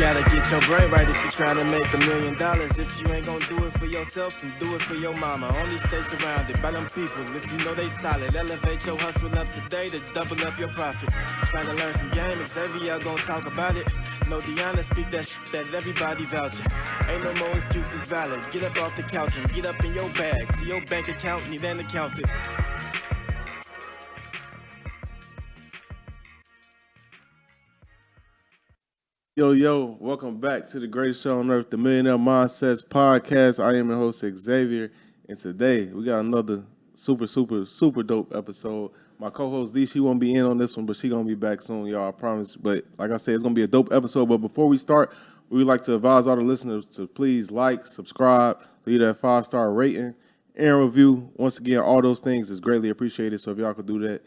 gotta get your brain right if you're trying to make $1 million. If you ain't gonna do it for yourself, then do it for your mama. Only stay surrounded by them people if you know they solid. Elevate your hustle up today to double up your profit. Trying to learn some game, Xavier gonna talk about it. No Deanna, speak that that everybody vouching. Ain't no more excuses valid. Get up off the couch and get up in your bag. To your bank account, need an accountant. Yo, welcome back to the greatest show on earth, the Millionaire Mindsets Podcast. I am your host, Xavier, and today we got another super dope episode. My co-host, Lee, she won't be in on this one, but she going to be back soon, y'all, I promise. But like I said, it's going to be a dope episode. But before we start, we would like to advise all the listeners to please like, subscribe, leave that 5-star rating and review. Once again, all those things is greatly appreciated, so if y'all could do that,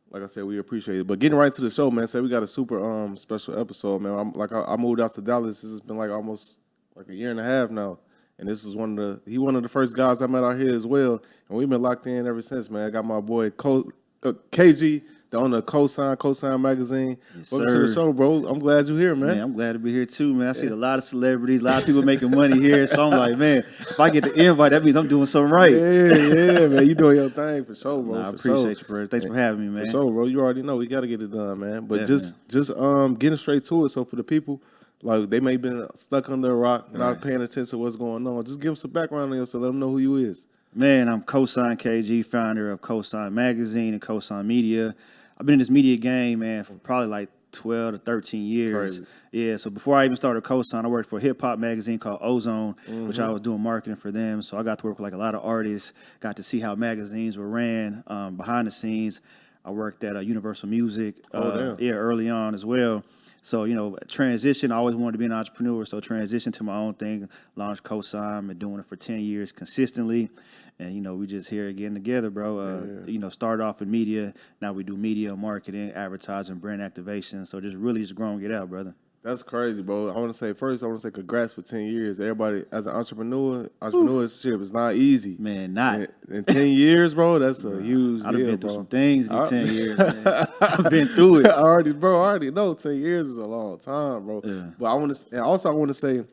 like I said, we appreciate it. But getting right to the show, man, we got a super special episode, man. I moved out to Dallas. This has been like almost like a year and a half now. And this is one of the first guys I met out here as well. And we've been locked in ever since, man. I got my boy KG, the owner of COSIGN magazine. Yes, welcome to the show, bro. I'm glad you're here, man. Man, I'm glad to be here too, man. I see a lot of celebrities, a lot of people making money here. So I'm like, man, if I get the invite, that means I'm doing something right. Yeah, man. You doing your thing for sure, bro. I appreciate you, bro. Thanks for having me, man. For sure, bro. You already know we got to get it done, man. But just getting straight to it. So for the people, like they may have been stuck under a rock, not paying attention to what's going on. Just give them some background on yourself. Let them know who you is. Man, I'm COSIGN KG, founder of COSIGN Magazine and COSIGN Media. I've been in this media game, man, for probably like 12 to 13 years. Crazy. Yeah, so before I even started COSIGN, I worked for a hip-hop magazine called Ozone, which I was doing marketing for them. So I got to work with like a lot of artists, got to see how magazines were ran behind the scenes. I worked at Universal Music early on as well. So, transition, I always wanted to be an entrepreneur. So transition to my own thing, launched COSIGN, been doing it for 10 years consistently. And, we just here again together, bro. Started off in media. Now we do media, marketing, advertising, brand activation. So just growing it out, brother. That's crazy, bro. I want to say congrats for 10 years. Everybody, as an entrepreneurship is not easy. Man, not. In 10 years, bro, that's a huge I've deal, been through bro. some things in 10 years, man. I've been through it. I already know 10 years is a long time, bro. Yeah. But I want to say,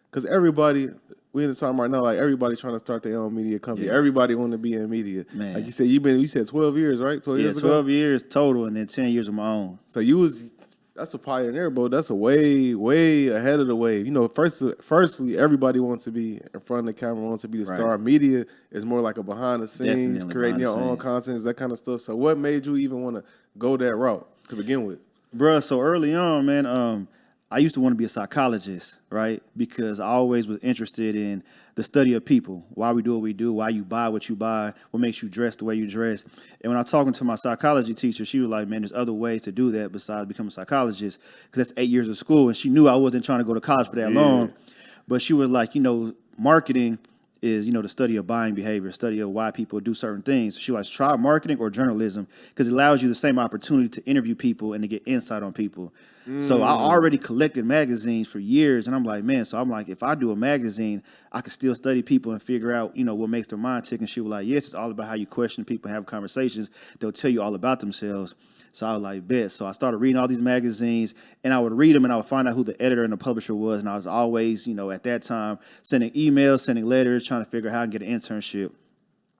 because everybody, we in the time right now, like everybody trying to start their own media company. Yeah. Everybody want to be in media. Man. Like you said 12 years, right? 12 years ago? 12 years total and then 10 years of my own. So that's a pioneer, bro. That's a way ahead of the wave. Firstly, everybody wants to be in front of the camera, wants to be the star. Media is more like a behind the scenes, Definitely creating your own content, that kind of stuff. So what made you even want to go that route to begin with? Bruh, so early on, man, I used to want to be a psychologist, right? Because I always was interested in the study of people, why we do what we do, why you buy what you buy, what makes you dress the way you dress. And when I was talking to my psychology teacher, she was like, man, there's other ways to do that besides becoming a psychologist, because that's 8 years of school. And she knew I wasn't trying to go to college for that long. But she was like, marketing is, the study of buying behavior, study of why people do certain things. So she was like, try marketing or journalism, because it allows you the same opportunity to interview people and to get insight on people. So I already collected magazines for years, and I'm like, if I do a magazine, I can still study people and figure out, what makes their mind tick. And she was like, yes, it's all about how you question people and have conversations. They'll tell you all about themselves. So I was like, bet. So I started reading all these magazines, and I would read them, and I would find out who the editor and the publisher was. And I was always, at that time, sending emails, sending letters, trying to figure out how I can get an internship.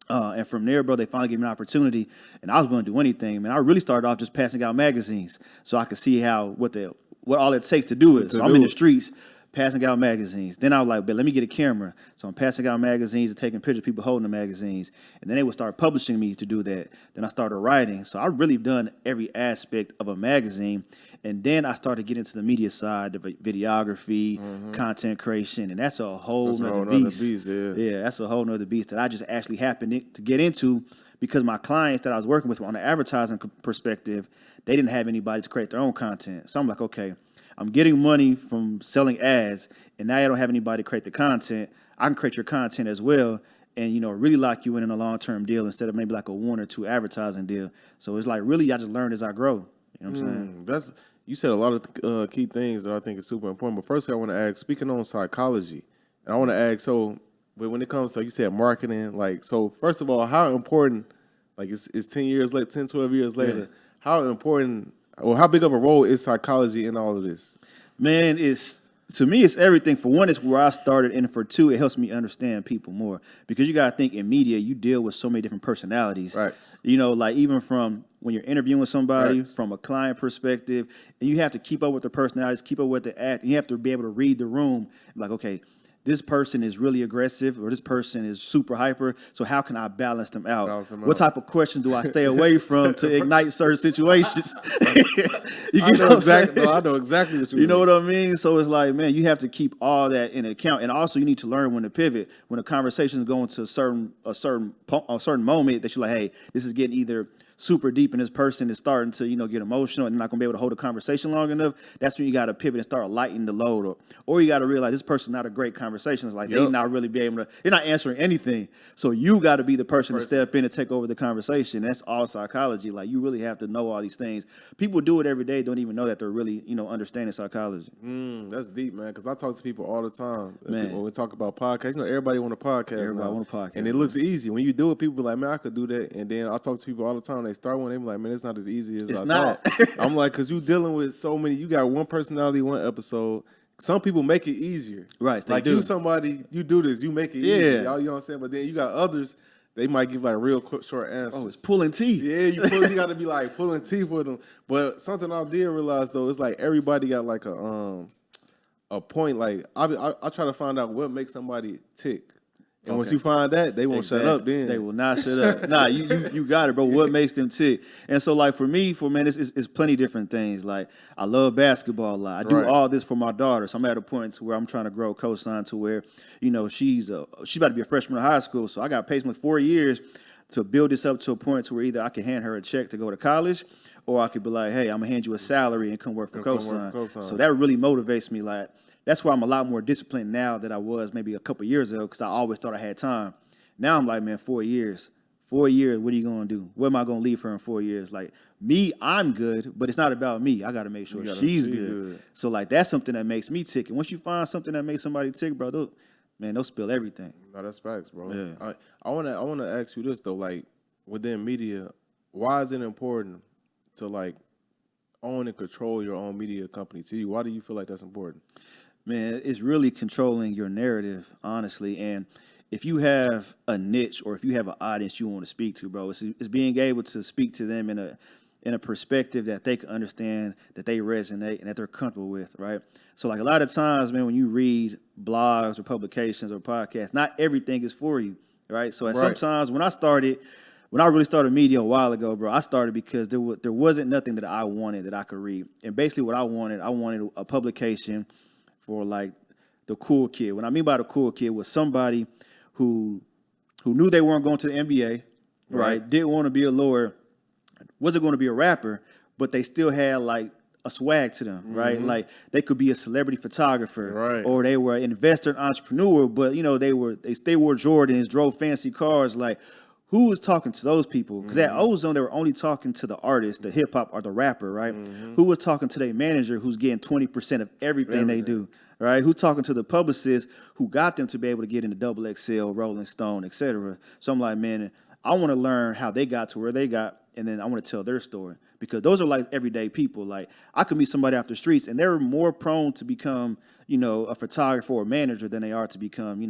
And from there, bro, they finally gave me an opportunity, and I was going to do anything. Man, I really started off just passing out magazines so I could see what all it takes to do it. So I'm in the streets passing out magazines. Then I was like, let me get a camera. So I'm passing out magazines and taking pictures of people holding the magazines. And then they would start publishing me to do that. Then I started writing. So I really done every aspect of a magazine. And then I started getting into the media side, the videography, content creation. And that's a whole nother beast. Yeah, that's a whole nother beast that I just actually happened to get into because my clients that I was working with on the advertising perspective, they didn't have anybody to create their own content. So I'm like, okay, I'm getting money from selling ads, and now I don't have anybody to create the content. I can create your content as well and, really lock you in a long-term deal instead of maybe like a 1 or 2 advertising deal. So it's like really I just learned as I grow. You know what I'm saying? You said a lot of key things that I think is super important. But first, I want to ask, speaking on psychology, and I want to ask, so when it comes to, you said marketing, so first of all, how important, it's 10 years later, 10, 12 years later, how important, or how big of a role is psychology in all of this? Man, it's To me, it's everything. For one, it's where I started, and for two, it helps me understand people more. Because you got to think in media, you deal with so many different personalities. Right. You know, like even from when you're interviewing somebody, Right. from a client perspective, and you have to keep up with their personalities, keep up with the act, and you have to be able to read the room. Like, okay, this person is really aggressive, or this person is super hyper. So how can I balance them out? What type of questions do I stay away from to ignite certain situations? I know exactly what you mean. You know what I mean? So it's like, man, you have to keep all that in account, and also you need to learn when to pivot when a conversation is going to a certain moment that you're like, hey, this is getting either super deep and this person is starting to, get emotional and not going to be able to hold a conversation long enough. That's when you got to pivot and start lightening the load. Or you got to realize this person's not a great conversation. It's like they not really be able to, they're not answering anything. So you got to be the person to step in and take over the conversation. That's all psychology. Like you really have to know all these things. People do it every day, don't even know that they're really, understanding psychology. That's deep, man, because I talk to people all the time. Man. When we talk about podcasts, everybody want a podcast. Everybody want a podcast. And it looks easy. When you do it, people be like, man, I could do that. And then I talk to people all the time. They start one, they be like, man, it's not as easy as I thought. I'm like, because you dealing with so many. You got one personality, one episode. Some people make it easier. Right. Like you somebody, you do this, you make it easier. Y'all, you know what I'm saying? But then you got others, they might give like real quick, short answers. Oh, it's pulling teeth. Yeah, you got to be like pulling teeth with them. But something I did realize though, it's like everybody got like a point. Like I try to find out what makes somebody tick. And once you find that, they won't shut up then. They will not shut up. Nah, you got it, bro. What makes them tick? And so, like, for me, it's plenty different things. Like, I love basketball a lot. I do all this for my daughter. So I'm at a point where I'm trying to grow COSIGN to where, she's about to be a freshman in high school. So I got paced with 4 years to build this up to a point to where either I can hand her a check to go to college, or I could be like, hey, I'm going to hand you a salary and come work for COSIGN. So that really motivates me. Like, that's why I'm a lot more disciplined now than I was maybe a couple years ago, because I always thought I had time. Now I'm like, man, 4 years. 4 years, what are you going to do? What am I going to leave her in 4 years? Like, me, I'm good, but it's not about me. I got to make sure she's good. So, like, that's something that makes me tick. And once you find something that makes somebody tick, bro, they'll spill everything. No, that's facts, bro. Yeah. I wanna ask you this, though. Like, within media, why is it important to, like, own and control your own media company? To you, why do you feel like that's important? Man, it's really controlling your narrative, honestly. And if you have a niche or if you have an audience you want to speak to, bro, it's being able to speak to them in a perspective that they can understand, that they resonate, and that they're comfortable with, right? So, like, a lot of times, man, when you read blogs or publications or podcasts, not everything is for you, right? So, sometimes when I really started media a while ago, bro, I started because there wasn't nothing that I wanted that I could read. And basically what I wanted a publication for, like, the cool kid. What I mean by the cool kid was somebody who knew they weren't going to the NBA, right? Didn't want to be a lawyer, wasn't going to be a rapper, but they still had, like, a swag to them, right? Like, they could be a celebrity photographer, or they were an investor and entrepreneur, but, they wore Jordans, drove fancy cars. Like, who was talking to those people? Because at Ozone, they were only talking to the artist, the hip hop or the rapper, right? Who was talking to their manager who's getting 20% of everything they do, right? Who's talking to the publicist who got them to be able to get into Double XL, Rolling Stone, etc. So I'm like, man, I want to learn how they got to where they got, and then I want to tell their story. Because those are like everyday people. Like, I could meet somebody off the streets, and they're more prone to become, a photographer or a manager than they are to become,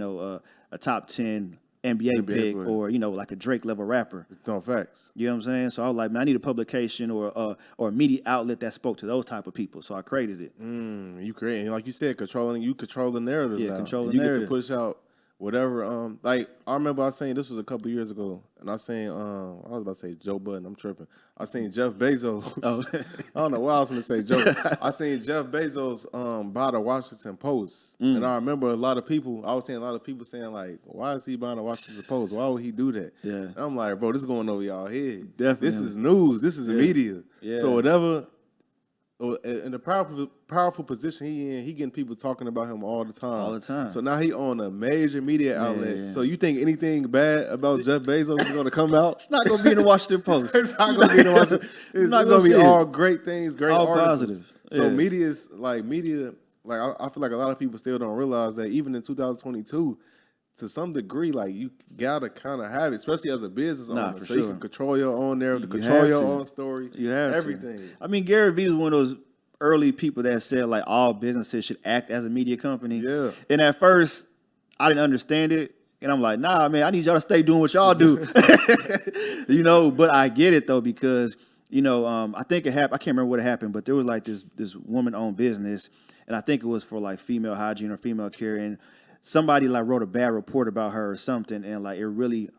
a top 10 NBA pick player. Or, like a Drake level rapper. No facts. You know what I'm saying? So I was like, man, I need a publication or a media outlet that spoke to those type of people. So I created it. You create, like you said, control the narrative. Yeah, now. control the you narrative. Get to push out whatever. Like, I remember I saying this was a couple years ago, and I saying I was about to say Joe Budden. I'm tripping. I seen Jeff Bezos. Oh. I don't know why I was going to say Joe. I seen Jeff Bezos buy the Washington Post, and I remember I was seeing a lot of people saying, like, why is he buying the Washington Post? Why would he do that? Yeah. And I'm like, bro, this is going over y'all head. Definitely. This is news. This is media. Yeah. So whatever. In the powerful position he getting people talking about him all the time. All the time. So now he on a major media outlet. Yeah. So you think anything bad about Jeff Bezos is going to come out? It's not going to be in the Washington Post. It's not going to be in the Washington. It's not going to be all great things, great all articles. Positive. So yeah. media. Like, I feel like a lot of people still don't realize that even in 2022. To some degree, like, you gotta kind of have it, especially as a business owner, so you can control your own narrative, control your own story. You have everything. I mean, Gary Vee is one of those. early people that said like all businesses should act as a media company. Yeah. And at first, I didn't understand it. And I'm like, nah, man, I need y'all to stay doing what y'all do. But I get it though, because, I think it happened. I can't remember what happened, but there was like this woman-owned business, and I think it was for like female hygiene or female care, and somebody like wrote a bad report about her or something, and like it really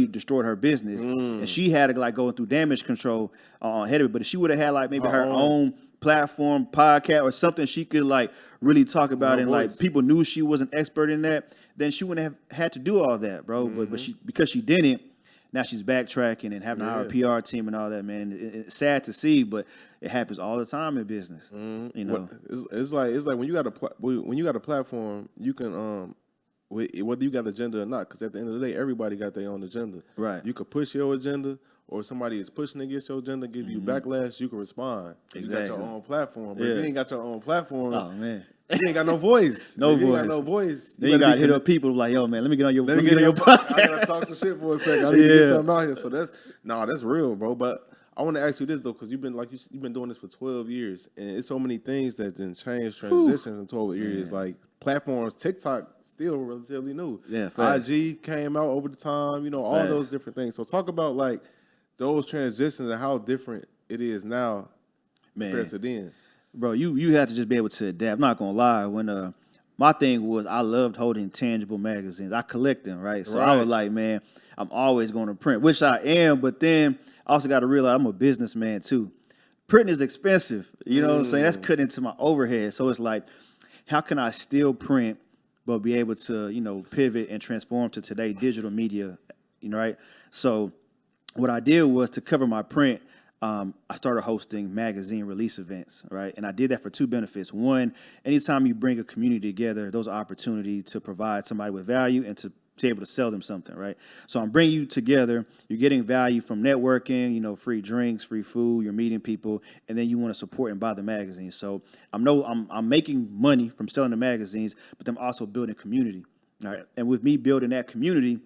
destroyed her business. And she had to like go through damage control ahead of it. But if she would have had like maybe her own platform, podcast, or something she could like really talk about, and like people knew she was an expert in that, then she wouldn't have had to do all that, bro. But because she didn't, now she's backtracking and having our PR team and all that, man. It's sad to see, but it happens all the time in business. It's like when you got a platform, you can whether you got the agenda or not, because at the end of the day, everybody got their own agenda. Right. You could push your agenda, or if somebody is pushing against your agenda, give you backlash, you can respond. Exactly. You got your own platform. But if you ain't got your own platform, oh man, you ain't got no voice. You ain't got no voice. Then you gotta hit up people like, yo, man, let me get on your podcast. I gotta talk some shit for a second. I need to get something out here. So that's real, bro. But I want to ask you this though, because you've been doing this for 12 years, and it's so many things that didn't change, transitions in 12 years. Like platforms, TikTok still relatively new. Yeah, facts. IG came out over the time. All those different things. So talk about like those transitions and how different it is now compared to then. Bro, you have to just be able to adapt. I'm not gonna lie. When my thing was, I loved holding tangible magazines. I collect them, right? So I was like, man, I'm always going to print, which I am. But then I also got to realize I'm a businessman too. Printing is expensive. You know what I'm saying? That's cutting into my overhead. So it's like, how can I still print but be able to, pivot and transform to today digital media, right? So what I did was, to cover my print, I started hosting magazine release events, right? And I did that for two benefits. One, anytime you bring a community together, those are opportunity to provide somebody with value and to be able to sell them something, right? So I'm bringing you together. You're getting value from networking, free drinks, free food. You're meeting people, and then you want to support and buy the magazine. So I'm making money from selling the magazines, but I'm also building community, all right? And with me building that community,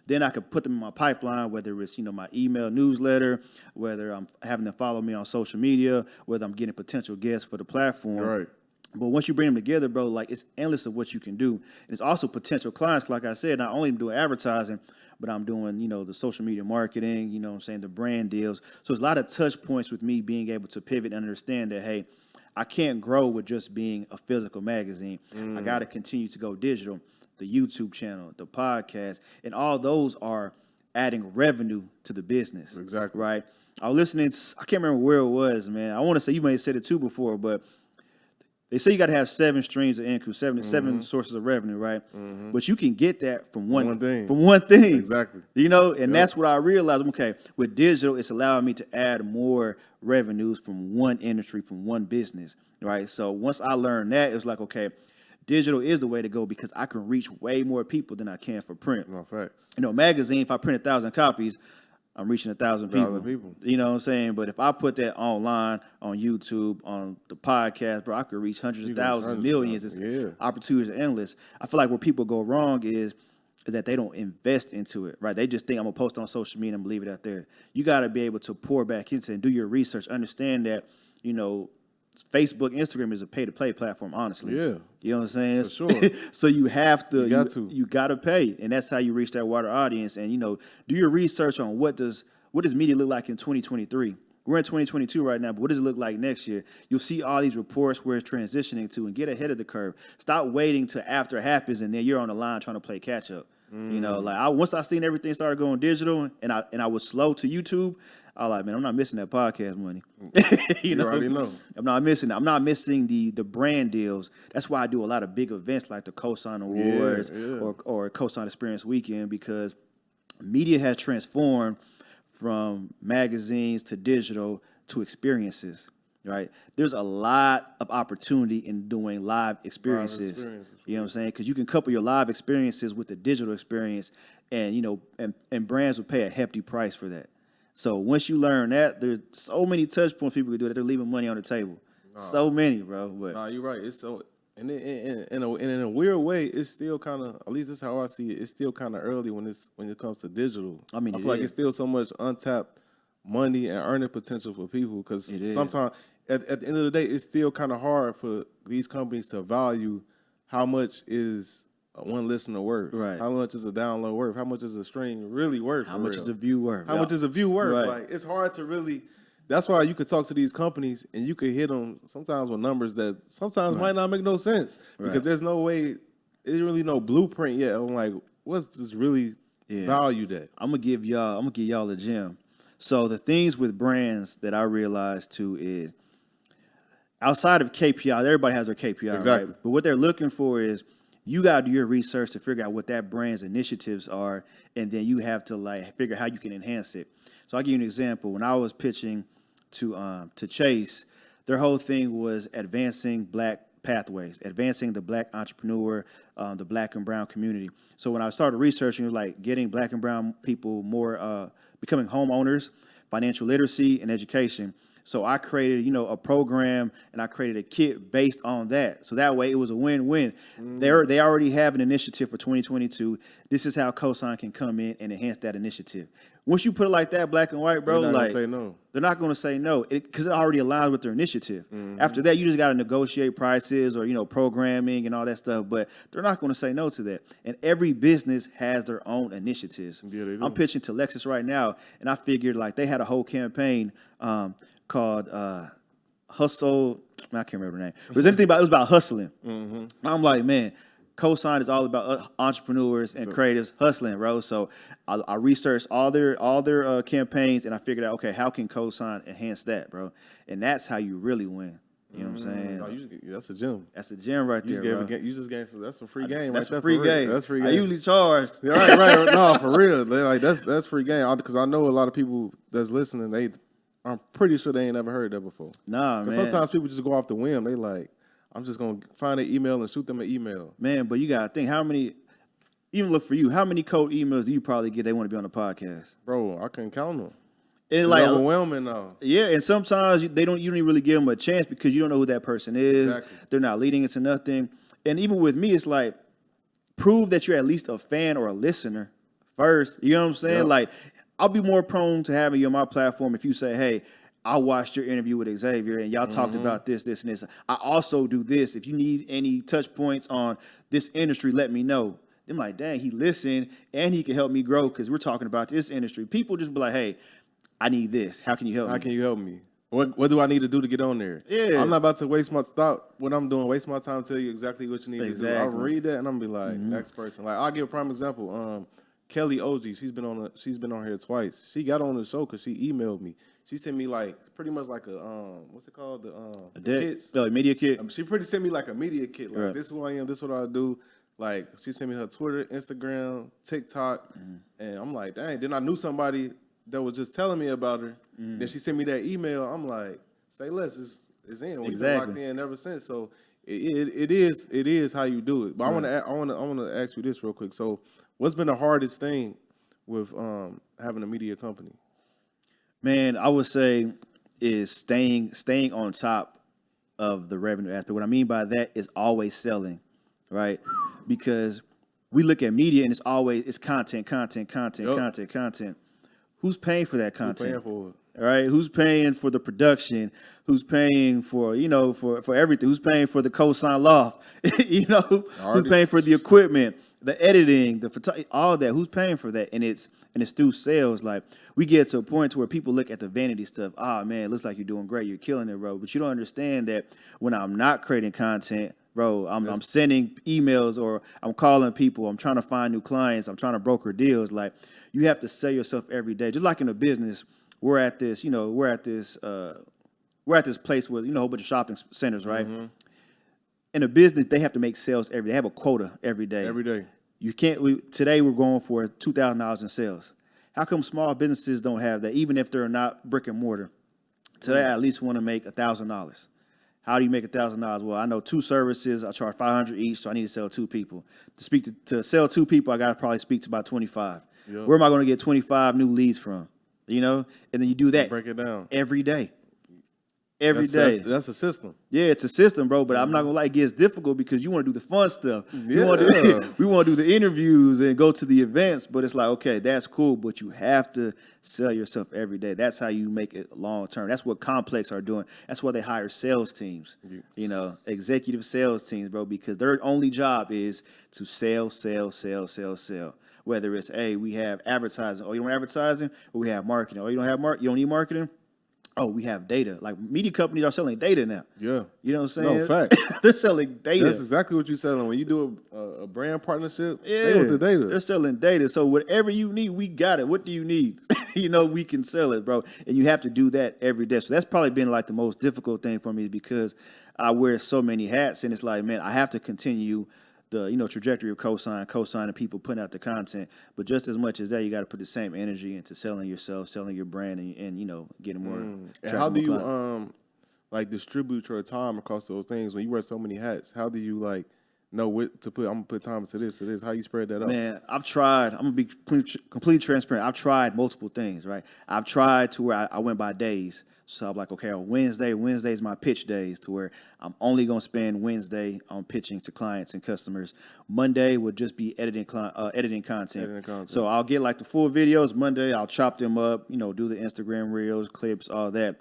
then I could put them in my pipeline, whether it's, my email newsletter, whether I'm having them follow me on social media, whether I'm getting potential guests for the platform. Right. But once you bring them together, bro, like it's endless of what you can do. And it's also potential clients. Like I said, not only am I doing advertising, but I'm doing, the social media marketing, the brand deals. So there's a lot of touch points with me being able to pivot and understand that, hey, I can't grow with just being a physical magazine. I got to continue to go digital. The YouTube channel, the podcast, and all those are adding revenue to the business. Exactly. Right? I was listening to, I can't remember where it was, man. I want to say, you may have said it too before, but they say you got to have 7 streams of income, seven sources of revenue, right? But you can get that from one thing. From one thing. Exactly. And that's what I realized. Okay, with digital, it's allowing me to add more revenues from one industry, from one business, right? So once I learned that, it was like, okay, digital is the way to go, because I can reach way more people than I can for print. No, facts. Magazine, if I print 1,000 copies, I'm reaching 1,000 people. You know what I'm saying? But if I put that online, on YouTube, on the podcast, bro, I could reach hundreds of thousands, millions. Opportunities are endless. I feel like where people go wrong is that they don't invest into it, right? They just think, I'm going to post on social media and I'm going to leave it out there. You got to be able to pour back into it and do your research, understand that, Facebook, Instagram is a pay-to-play platform, honestly. Yeah. You know what I'm saying? For sure. So you have to. You got to pay. And that's how you reach that wider audience. And, do your research on what does media look like in 2023. We're in 2022 right now, but what does it look like next year? You'll see all these reports where it's transitioning to, and get ahead of the curve. Stop waiting till after it happens and then you're on the line trying to play catch-up. Once I seen everything started going digital and I was slow to YouTube, I was like, man, I'm not missing that podcast money. You already know. I'm not missing that. I'm not missing the brand deals. That's why I do a lot of big events like the COSIGN Awards or COSIGN Experience Weekend, because media has transformed from magazines to digital to experiences. Right? There's a lot of opportunity in doing live experiences. You know what I'm saying? Because you can couple your live experiences with the digital experience, and and brands will pay a hefty price for that. So once you learn that, there's so many touch points people can do that they're leaving money on the table. So many, bro. But you're right. It's so, and in a weird way, it's still kind of, at least that's how I see it. It's still kind of early when it comes to digital. I feel like it's still so much untapped money and earning potential for people, because sometimes at the end of the day, it's still kind of hard for these companies to value how much is one listener worth, right? How much is a download worth? How much is a stream really worth? How much is a view worth? How much is a view worth? Right. Like, it's hard to really. That's why you could talk to these companies and you could hit them sometimes with numbers that sometimes might not make no sense because there's no way, there's really no blueprint yet. I'm like, what's this really valued at? I'm gonna give y'all a gem. So the things with brands that I realized too is outside of KPI, everybody has their KPI, exactly. Right? But what they're looking for is you got to do your research to figure out what that brand's initiatives are, and then you have to like figure out how you can enhance it. So I'll give you an example. When I was pitching to Chase, their whole thing was advancing black pathways, advancing the black entrepreneur, the black and brown community. So when I started researching, it was like getting black and brown people more, becoming homeowners, financial literacy, and education. So I created, a program, and I created a kit based on that. So that way it was a win-win. They already have an initiative for 2022. This is how COSIGN can come in and enhance that initiative. Once you put it like that, black and white, bro, they're not gonna say no. They're not going to say no because it already aligns with their initiative. After that, you just got to negotiate prices or, programming and all that stuff. But they're not going to say no to that. And every business has their own initiatives. Yeah, they do. I'm pitching to Lexus right now, and I figured like they had a whole campaign called Hustle. I can't remember the name. It was about hustling. I'm like, man, COSIGN is all about entrepreneurs and creatives hustling, bro. So I researched all their campaigns, and I figured out, okay, how can COSIGN enhance that, bro? And that's how you really win. You know what I'm saying? No, that's a gem. That's a gem right there, bro. You just gave that's some free game. That's right a free game. That's free game. I usually charge. right. No, for real. Like that's free game. Because I know a lot of people that's listening. I'm pretty sure they ain't never heard that before. Nah, man. Sometimes people just go off the whim. They like, I'm just gonna find an email and shoot them an email. Man, but you gotta think how many. Even look for you. How many cold emails do you probably get? They want to be on the podcast, bro. I couldn't count them. It's like overwhelming though. Yeah, and sometimes you don't really give them a chance because you don't know who that person is. Exactly. They're not leading into nothing. And even with me, it's like prove that you're at least a fan or a listener first. You know what I'm saying? Yep. Like I'll be more prone to having you on my platform if you say, "Hey, I watched your interview with Xavier and y'all talked about this, and this. I also do this. If you need any touch points on this industry, let me know." I'm like, dang, he listened and he can help me grow because we're talking about this industry. People just be like, hey, I need this. How can you help me? How can you help me? What do I need to do to get on there? Yeah. I'm not about to waste my time to tell you exactly what you need to do. I'll read that and I'm gonna be like, next person. Like I'll give a prime example. Kelly OG, she's been on here twice. She got on the show because she emailed me. She sent me like pretty much like a what's it called? The kits. Like media kit. She pretty sent me like a media kit. Like this is who I am, this is what I do. Like she sent me her Twitter, Instagram, TikTok, and I'm like, dang. Then I knew somebody that was just telling me about her. Then she sent me that email. I'm like, say less, it's in. We've been locked in ever since. So it is how you do it. But I want to ask you this real quick. So what's been the hardest thing with having a media company? Man, I would say is staying on top of the revenue aspect. What I mean by that is always selling, right? Because we look at media and it's content. Who's paying for that content? Who's paying for it? All right, who's paying for the production? Who's paying for for everything? Who's paying for the COSIGN loft? Who's paying for the equipment, the editing, the photography, all that? Who's paying for that? And it's through sales. Like we get to a point to where people look at the vanity stuff. Ah, man, it looks like you're doing great. You're killing it, bro. But you don't understand that when I'm not creating content, bro, I'm sending emails or I'm calling people. I'm trying to find new clients. I'm trying to broker deals. Like you have to sell yourself every day. Just like in a business, we're at this place with a whole bunch of shopping centers, right? In a business, they have to make sales every day. They have a quota every day. Every day. You can't. Today we're going for $2,000 in sales. How come small businesses don't have that? Even if they're not brick and mortar, today I at least want to make $1,000. How do you make $1,000? Well, I know 2 services. I charge $500 each, so I need to sell 2 people. To sell 2 people, I got to probably speak to about 25. Yep. Where am I going to get 25 new leads from? And then you do that. Break it down every day. every day. That's a system. Yeah, it's a system, bro. But I'm not gonna lie, it gets difficult because you want to do the fun stuff. Yeah. We want to do the interviews and go to the events. But it's like, okay, that's cool, but you have to sell yourself every day. That's how you make it long term. That's what Complex are doing. That's why they hire sales teams. Yeah. You know, executive sales teams, bro, because their only job is to sell. Whether it's, hey, we have advertising. Oh, you don't have advertising? Or we have marketing. Oh, you don't have you don't need marketing? Oh, we have data. Like media companies are selling data now. Yeah. You know what I'm saying? No, facts. They're selling data. That's exactly what you're selling. When you do a brand partnership, Yeah. they want the data. They're selling data. So whatever you need, we got it. What do you need? You know, we can sell it, bro. And you have to do that every day. So that's probably been like the most difficult thing for me because I wear so many hats. And it's like, man, I have to continue the, you know, trajectory of co-signing people putting out the content. But just as much as that, you got to put the same energy into selling yourself, selling your brand, and you know, getting more. And how do you like distribute your time across those things when you wear so many hats? How do you like know what to put? I'm gonna put time to this, to this. How you spread that out? Man, I've tried. I'm gonna be completely transparent. I've tried multiple things, right? I've tried to where I went by days. So I'm like, okay, on Wednesday's my pitch days to where I'm only going to spend Wednesday on pitching to clients and customers. Monday would just be editing content. So I'll get like the full videos. Monday, I'll chop them up, you know, do the Instagram reels, clips, all that.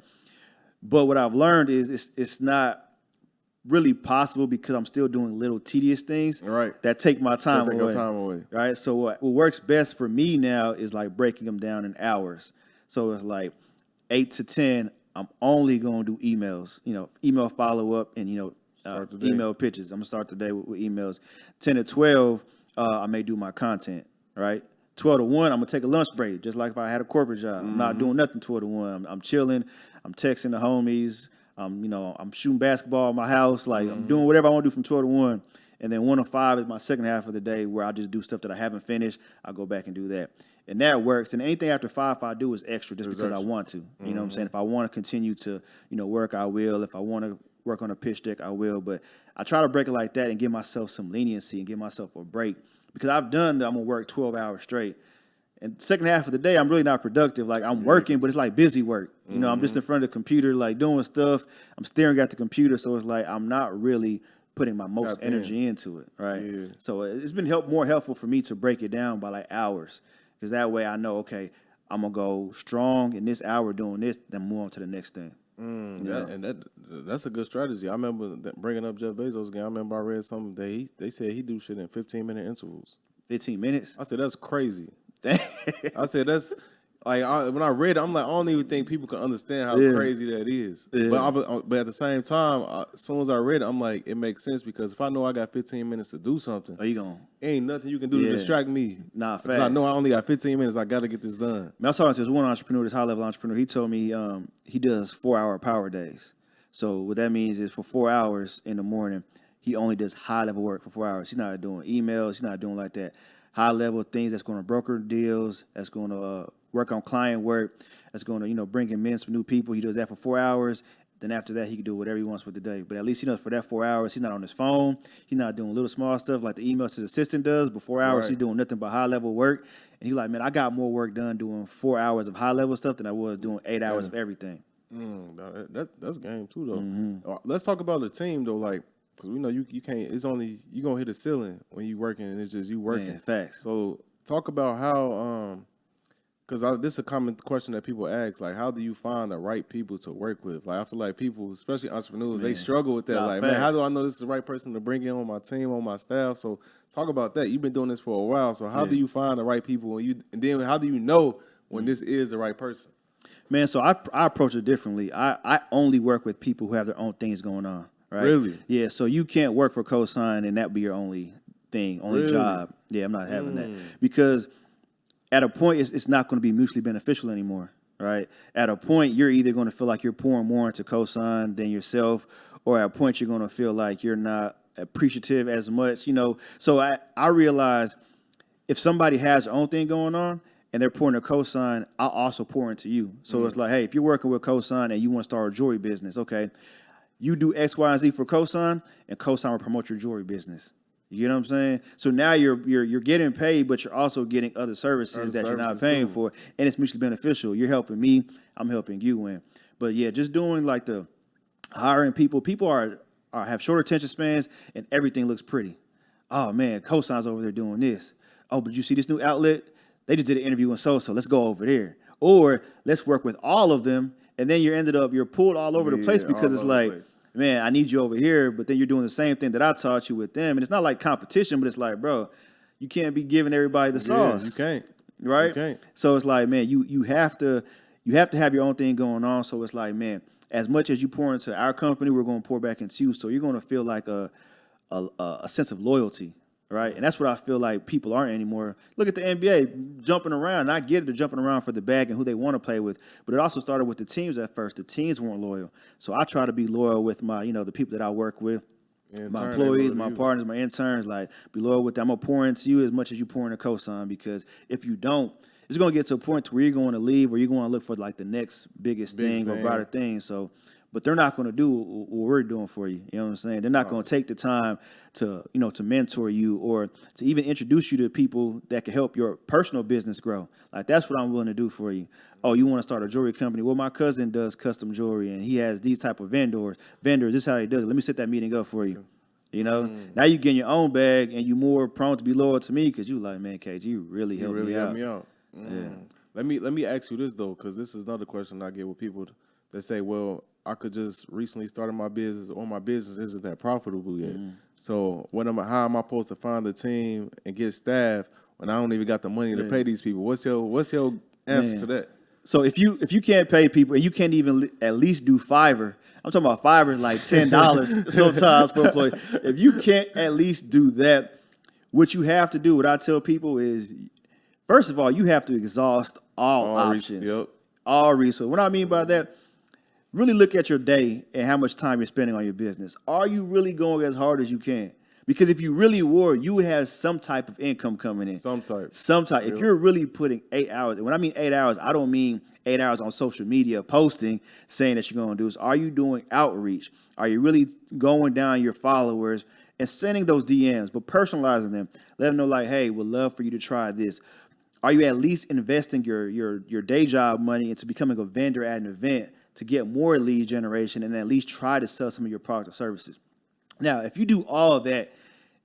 But what I've learned is it's not really possible because I'm still doing little tedious things that take my time away. Right? So what works best for me now is like breaking them down in hours. So it's like 8 to 10, I'm only going to do emails, you know, email follow-up and, you know, email pitches. I'm going to start the day with emails. 10 to 12, I may do my content, right? 12 to 1, I'm going to take a lunch break, just like if I had a corporate job. I'm not doing nothing 12 to 1. I'm chilling. I'm texting the homies. You know, I'm shooting basketball in my house. Like, I'm doing whatever I want to do from 12 to 1. And then 1 to 5 is my second half of the day where I just do stuff that I haven't finished. I'll go back and do that. And that works. And anything after 5 I do is extra just because I want to. You know what I'm saying? If I want to continue to, you know, work, I will. If I want to work on a pitch deck, I will. But I try to break it like that and give myself some leniency and give myself a break. Because I've done that. I'm going to work 12 hours straight. And second half of the day, I'm really not productive. Like, I'm working, but it's like busy work. You know, I'm just in front of the computer, like, doing stuff. I'm staring at the computer. So it's like I'm not really putting my most energy into it, right? Yeah. So it's been more helpful for me to break it down by, like, hours. Because that way I know, okay, I'm going to go strong in this hour doing this, then move on to the next thing. That's a good strategy. I remember bringing up Jeff Bezos again. I remember I read something that they said he do shit in 15-minute intervals. 15 minutes? I said, that's crazy. I said, that's like, when I read it, I'm like, I don't even think people can understand how crazy that is. Yeah. But at the same time, as soon as I read it, I'm like, it makes sense because if I know I got 15 minutes to do something, ain't nothing you can do to distract me. Nah, facts. Because I know I only got 15 minutes. I got to get this done. I was talking to this one entrepreneur, this high-level entrepreneur. He told me he does 4-hour power days. So what that means is for 4 hours in the morning, he only does high-level work for 4 hours. He's not doing emails. He's not doing like that. High-level things that's going to broker deals, that's going to work on client work, that's going to, you know, bring him in some new people. He does that for 4 hours. Then after that, he can do whatever he wants with the day. But at least, you know, for that 4 hours, he's not on his phone. He's not doing little small stuff like the emails his assistant does. But 4 hours, he's doing nothing but high-level work. And he's like, man, I got more work done doing 4 hours of high-level stuff than I was doing 8 hours of everything. That's game too, though. Let's talk about the team, though, like, because we know you can't, it's only, you're going to hit a ceiling when you working, and it's just you working. Man, facts. So talk about how, because this is a common question that people ask, like, how do you find the right people to work with? Like, I feel like people, especially entrepreneurs, they struggle with that. Like, man, how do I know this is the right person to bring in on my team, on my staff? So talk about that. You've been doing this for a while. So how do you find the right people, and then how do you know when this is the right person? Man, so I approach it differently. I only work with people who have their own things going on. Right? Really? Yeah, so you can't work for COSIGN and that be your only thing, only job. Yeah, I'm not having that. Because at a point, it's not going to be mutually beneficial anymore, right? At a point, you're either going to feel like you're pouring more into COSIGN than yourself, or at a point, you're going to feel like you're not appreciative as much, you know. So I realize if somebody has their own thing going on and they're pouring a COSIGN, I'll also pour into you. So it's like, hey, if you're working with COSIGN and you want to start a jewelry business, okay, you do X, Y, and Z for COSIGN, and COSIGN will promote your jewelry business. You know what I'm saying? So now you're getting paid, but you're also getting other services that you're not paying for, and it's mutually beneficial. You're helping me, I'm helping you in. But yeah, just doing like the hiring people. People are have short attention spans, and everything looks pretty. Oh man, COSIGN's over there doing this. Oh, but you see this new outlet? They just did an interview in so let's go over there. Or let's work with all of them, and then you're pulled all over the place because it's like, man, I need you over here, but then you're doing the same thing that I taught you with them, and it's not like competition, but it's like, bro, you can't be giving everybody the sauce. You can't. Right? You can't. So it's like, man, you have to have your own thing going on. So it's like, man, as much as you pour into our company, we're going to pour back into you. So you're going to feel like a sense of loyalty, right? And that's what I feel like people aren't anymore. Look at the NBA jumping around. And I get it, they're jumping around for the bag and who they want to play with. But it also started with the teams at first. The teams weren't loyal. So I try to be loyal with my, the people that I work with. My employees, my partners, my interns, like, be loyal with them. I'm going to pour into you as much as you pour into COSIGN, because if you don't, it's going to get to a point to where you're going to leave or you're going to look for like the next biggest thing or brighter thing. So, but they're not going to do what we're doing for you. You know what I'm saying? They're not going to take the time to, to mentor you or to even introduce you to people that can help your personal business grow. Like, that's what I'm willing to do for you. Oh, you want to start a jewelry company? Well, my cousin does custom jewelry and he has these type of vendors. This is how he does it. Let me set that meeting up for you. Now you get in your own bag and you're more prone to be loyal to me because you like, man, KG, you really helped me out. Yeah. Let me ask you this though, because this is another question I get with people that say, well, I could just recently started my business or my business isn't that profitable yet. So how am I supposed to find the team and get staff when I don't even got the money to pay these people? What's your answer to that? So if you can't pay people and you can't even at least do Fiverr, I'm talking about Fiverr is like $10 sometimes per employee. If you can't at least do that, what you have to do, what I tell people is, first of all, you have to exhaust all options, all resources. What I mean by that, really look at your day and how much time you're spending on your business. Are you really going as hard as you can? Because if you really were, you would have some type of income coming in. Some type. Yep. If you're really putting 8 hours, and when I mean 8 hours, I don't mean 8 hours on social media posting, saying that you're going to do this. Are you doing outreach? Are you really going down your followers and sending those DMs, but personalizing them? Let them know like, hey, would love for you to try this. Are you at least investing your day job money into becoming a vendor at an event to get more lead generation and at least try to sell some of your product or services? Now, if you do all of that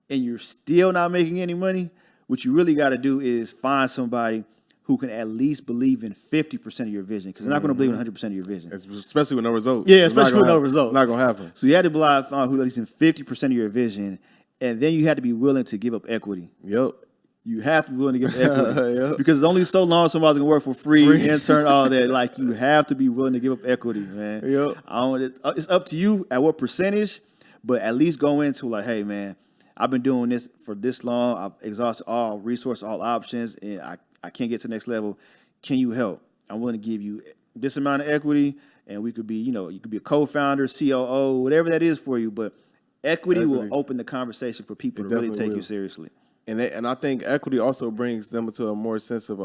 and you're still not making any money, what you really got to do is find somebody who can at least believe in 50% of your vision, because they're not going to believe in 100% of your vision. Especially with no results. Yeah, especially with no results. It's not going to happen. So you had to find who at least in 50% of your vision, and then you had to be willing to give up equity. Yep. You have to be willing to give equity because it's only so long somebody's going to work for free, intern, all that. Like, you have to be willing to give up equity, man. Yep. It's up to you at what percentage, but at least go into like, hey, man, I've been doing this for this long. I've exhausted all resources, all options, and I can't get to the next level. Can you help? I'm willing to give you this amount of equity, and we could be, you could be a co-founder, COO, whatever that is for you, but equity will open the conversation for people to really take you seriously. And I think equity also brings them to a more sense of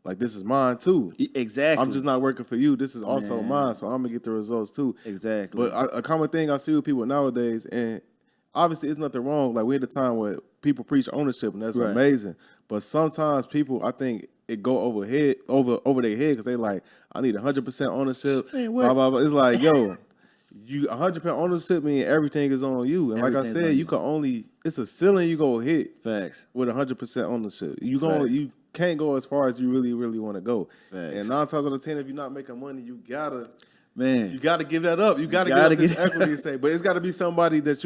like, this is mine too. Exactly. I'm just not working for you. This is also mine, so I'm gonna get the results too. Exactly. But a common thing I see with people nowadays, and obviously it's nothing wrong. Like, we're at a time where people preach ownership, and that's amazing. But sometimes people, I think, it go over their head because they like, I need 100% ownership. Blah blah blah. It's like, yo. You 100% ownership means everything is on you, and like I said, you can only, it's a ceiling you go hit. Facts. With 100% ownership. You can't go as far as you really want to go. Facts. And 9 times out of 10, if you're not making money, you gotta give that up. You gotta give up this equity and say, but it's got to be somebody that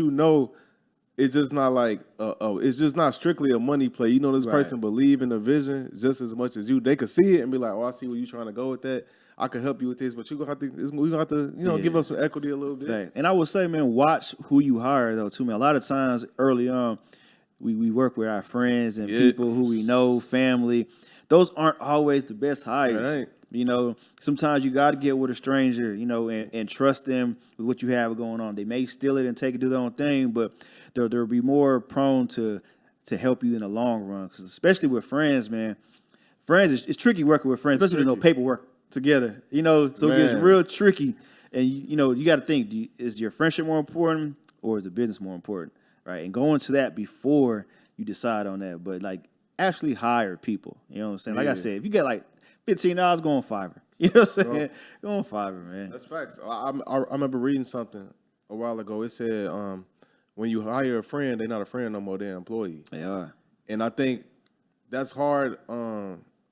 it's just not like it's just not strictly a money play. This person believe in the vision just as much as you. They could see it and be like, oh, I see where you're trying to go with that. I can help you with this, but we're gonna have to give up some equity a little bit. Fact. And I would say, man, watch who you hire though too, man. A lot of times early on, we work with our friends and people who we know, family. Those aren't always the best hires. Sometimes you got to get with a stranger, and trust them with what you have going on. They may steal it and take it, do their own thing, but they'll be more prone to help you in the long run. Because especially with friends, man, it's tricky working with friends, especially with no paperwork together, so it gets real tricky. And, you got to think, is your friendship more important or is the business more important, right? And go into that before you decide on that. But, like, actually hire people, you know what I'm saying? Like I said, if you get, like, $15, go on Fiverr. You know what I'm saying? Go on Fiverr, man. That's facts. I remember reading something a while ago. It said, when you hire a friend, they're not a friend no more, they're an employee. They are. And I think that's hard.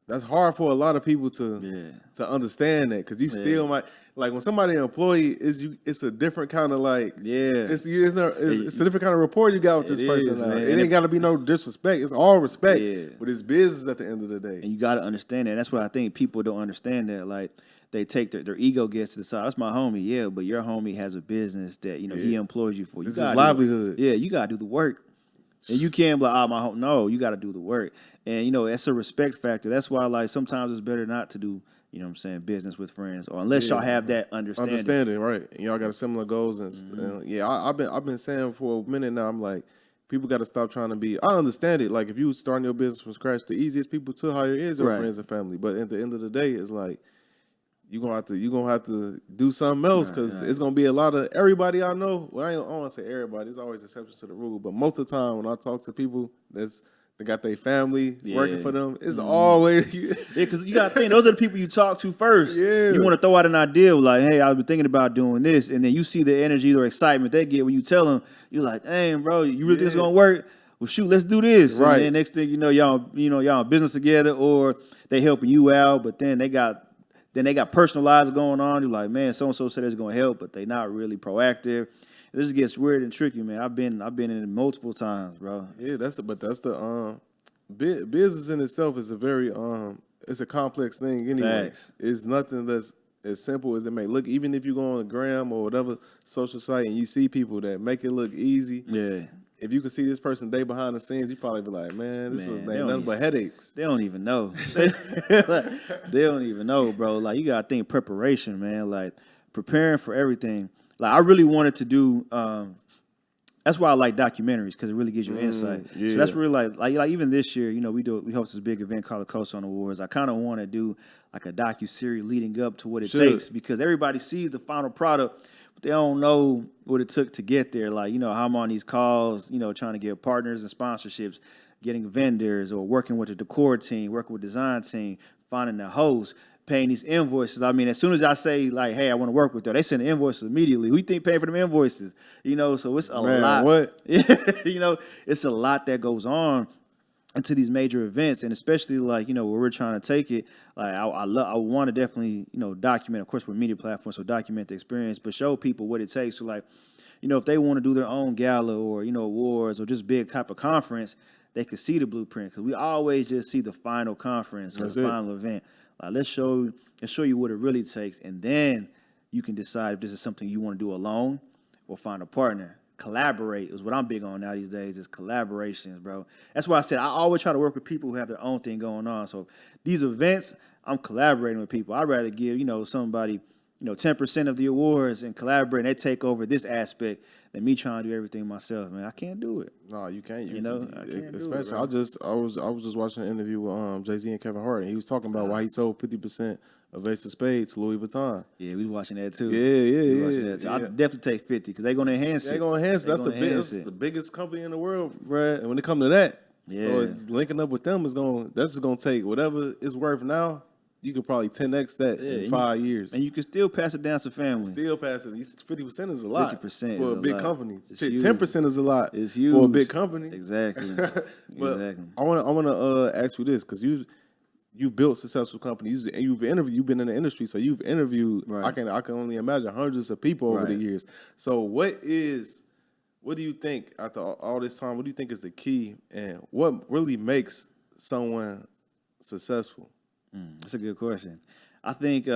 That's hard for a lot of people to understand that, because you still might, like, when somebody an employee it's a different kind of like it's a different kind of rapport you got with this person. Now. It ain't got to be no disrespect. It's all respect, but it's business at the end of the day. And you got to understand that. And that's what I think people don't understand, that like they take their ego gets to the side. That's my homie, but your homie has a business that he employs you for. This is livelihood. You got to do the work. And you can't be like, my home. No, you got to do the work. And, that's a respect factor. That's why, like, sometimes it's better not to do, business with friends, or unless y'all have that understanding. Understanding, right. And y'all got similar goals. And I've been saying for a minute now, I'm like, people got to stop trying to be, I understand it. Like, if you starting your business from scratch, the easiest people to hire is your friends and family. But at the end of the day, it's like, you're gonna have to do something else, because it's gonna be a lot of everybody I know. Well, I don't want to say everybody. There's always exceptions to the rule, but most of the time when I talk to people they got their family working for them, it's always because you got to think those are the people you talk to first. Yeah, you want to throw out an idea like, hey, I've been thinking about doing this, and then you see the energy or excitement they get when you tell them. You're like, dang, bro, you really think it's gonna work? Well, shoot, let's do this. Right. And then next thing you know, y'all in business together, or they helping you out, but then they got personal lives going on. You're like, man, so-and-so said it's going to help, but they not really proactive. This gets weird and tricky, man. I've been in it multiple times, bro. Yeah, that's the business in itself is a very it's a complex thing anyway. Thanks. It's nothing that's as simple as it may look. Even if you go on Gram or whatever social site and you see people that make it look easy. Yeah. If you could see this person day behind the scenes, you probably be like, man, this is nothing but headaches. They don't even know. They don't even know, bro. Like, you got to think preparation, man. Like, preparing for everything. Like, I really wanted to do, that's why I like documentaries, because it really gives you insight. Yeah. So that's really like even this year, we host this big event called the COSIGN Awards. I kind of want to do like a docuseries leading up to what it takes, because everybody sees the final product, they don't know what it took to get there. Like, how I'm on these calls, trying to get partners and sponsorships, getting vendors, or working with the decor team, working with the design team, finding the host, paying these invoices. I mean, as soon as I say, like, hey, I want to work with them, they send the invoices immediately. Who you think paying for them invoices? So it's a lot. What? It's a lot that goes on into these major events, and especially like where we're trying to take it. Like I want to definitely document. Of course, we're media platforms, so document the experience, but show people what it takes. So like if they want to do their own gala or awards or just big type of conference, they can see the blueprint, because we always just see the final conference or the final event. Like let's show you what it really takes, and then you can decide if this is something you want to do alone or find a partner. Collaborate is what I'm big on now these days, is collaborations, bro. That's why I said I always try to work with people who have their own thing going on. So these events, I'm collaborating with people. I'd rather give, somebody, 10% of the awards and collaborate, and they take over this aspect than me trying to do everything myself, man. I can't do it. No, you can't. I can't especially do it, I was just watching an interview with Jay-Z and Kevin Hart, and he was talking about why he sold 50% of Ace of Spades to Louis Vuitton. Yeah, we was watching that too. Yeah. I definitely take 50, because they're gonna enhance it. They're gonna enhance it. That's the biggest company in the world, right? And when it comes to that, so linking up with them that's just gonna take whatever it's worth now. You could probably 10x that in 5 years, and you can still pass it down to family. 50% is a lot. 50% for a big company. 10% is a lot. It's huge for a big company. Exactly. Exactly. I want to ask you this, because you built successful companies, and you've interviewed. You've been in the industry, so you've interviewed. Right. I can only imagine hundreds of people over the years. So what do you think after all this time? What do you think is the key, and what really makes someone successful? That's a good question. I think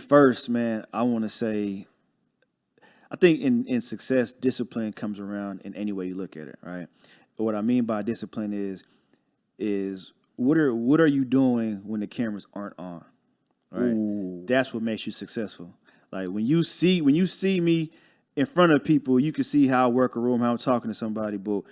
first, man, I want to say, I think in success, discipline comes around in any way you look at it, right? But what I mean by discipline is what are you doing when the cameras aren't on, right? Ooh. That's what makes you successful. Like when you see me in front of people, you can see how I work a room, how I'm talking to somebody, but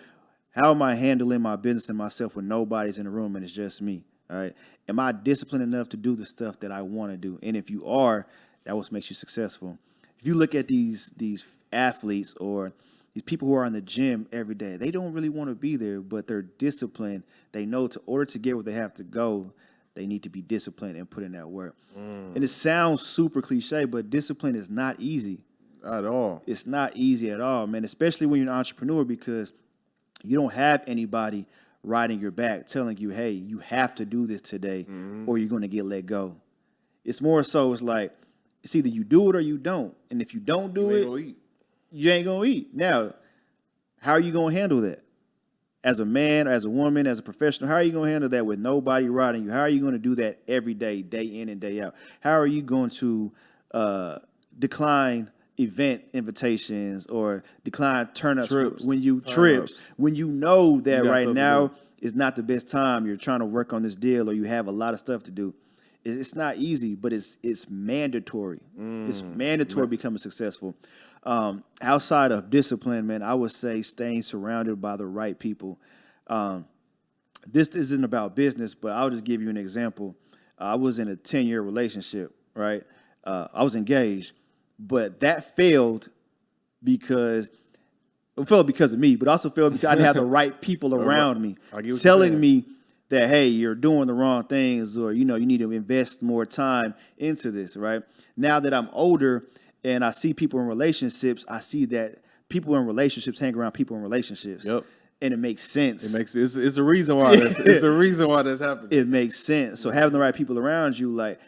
how am I handling my business and myself when nobody's in the room and it's just me? All right. Am I disciplined enough to do the stuff that I want to do? And if you are, that what makes you successful. If you look at these athletes or these people who are in the gym every day, they don't really want to be there, but they're disciplined. They know in order to get where they have to go, they need to be disciplined and put in that work. And it sounds super cliche, but discipline is not easy. At all. It's not easy at all, man, especially when you're an entrepreneur, because you don't have anybody riding your back telling you, hey, you have to do this today or you're going to get let go. It's more so it's like it's either you do it or you don't. And if you don't do it, you ain't going to eat. Now, how are you going to handle that? As a man, as a woman, as a professional, how are you going to handle that with nobody riding you? How are you going to do that every day, day in and day out? How are you going to decline event invitations or decline turn-ups when you know that right now is not the best time? You're trying to work on this deal or you have a lot of stuff to do. It's not easy, but it's mandatory. It's mandatory becoming successful. Outside of discipline, man, I would say staying surrounded by the right people. This isn't about business, but I'll just give you an example. I was in a 10-year relationship, right? I was engaged, but that failed because of me, but also failed because I didn't have the right people around me telling me that, hey, you're doing the wrong things, or, you need to invest more time into this, right? Now that I'm older and I see people in relationships, I see that people in relationships hang around people in relationships. Yep. And it makes sense. It's a reason why it's a reason why that's happening. It makes sense. So having the right people around you, like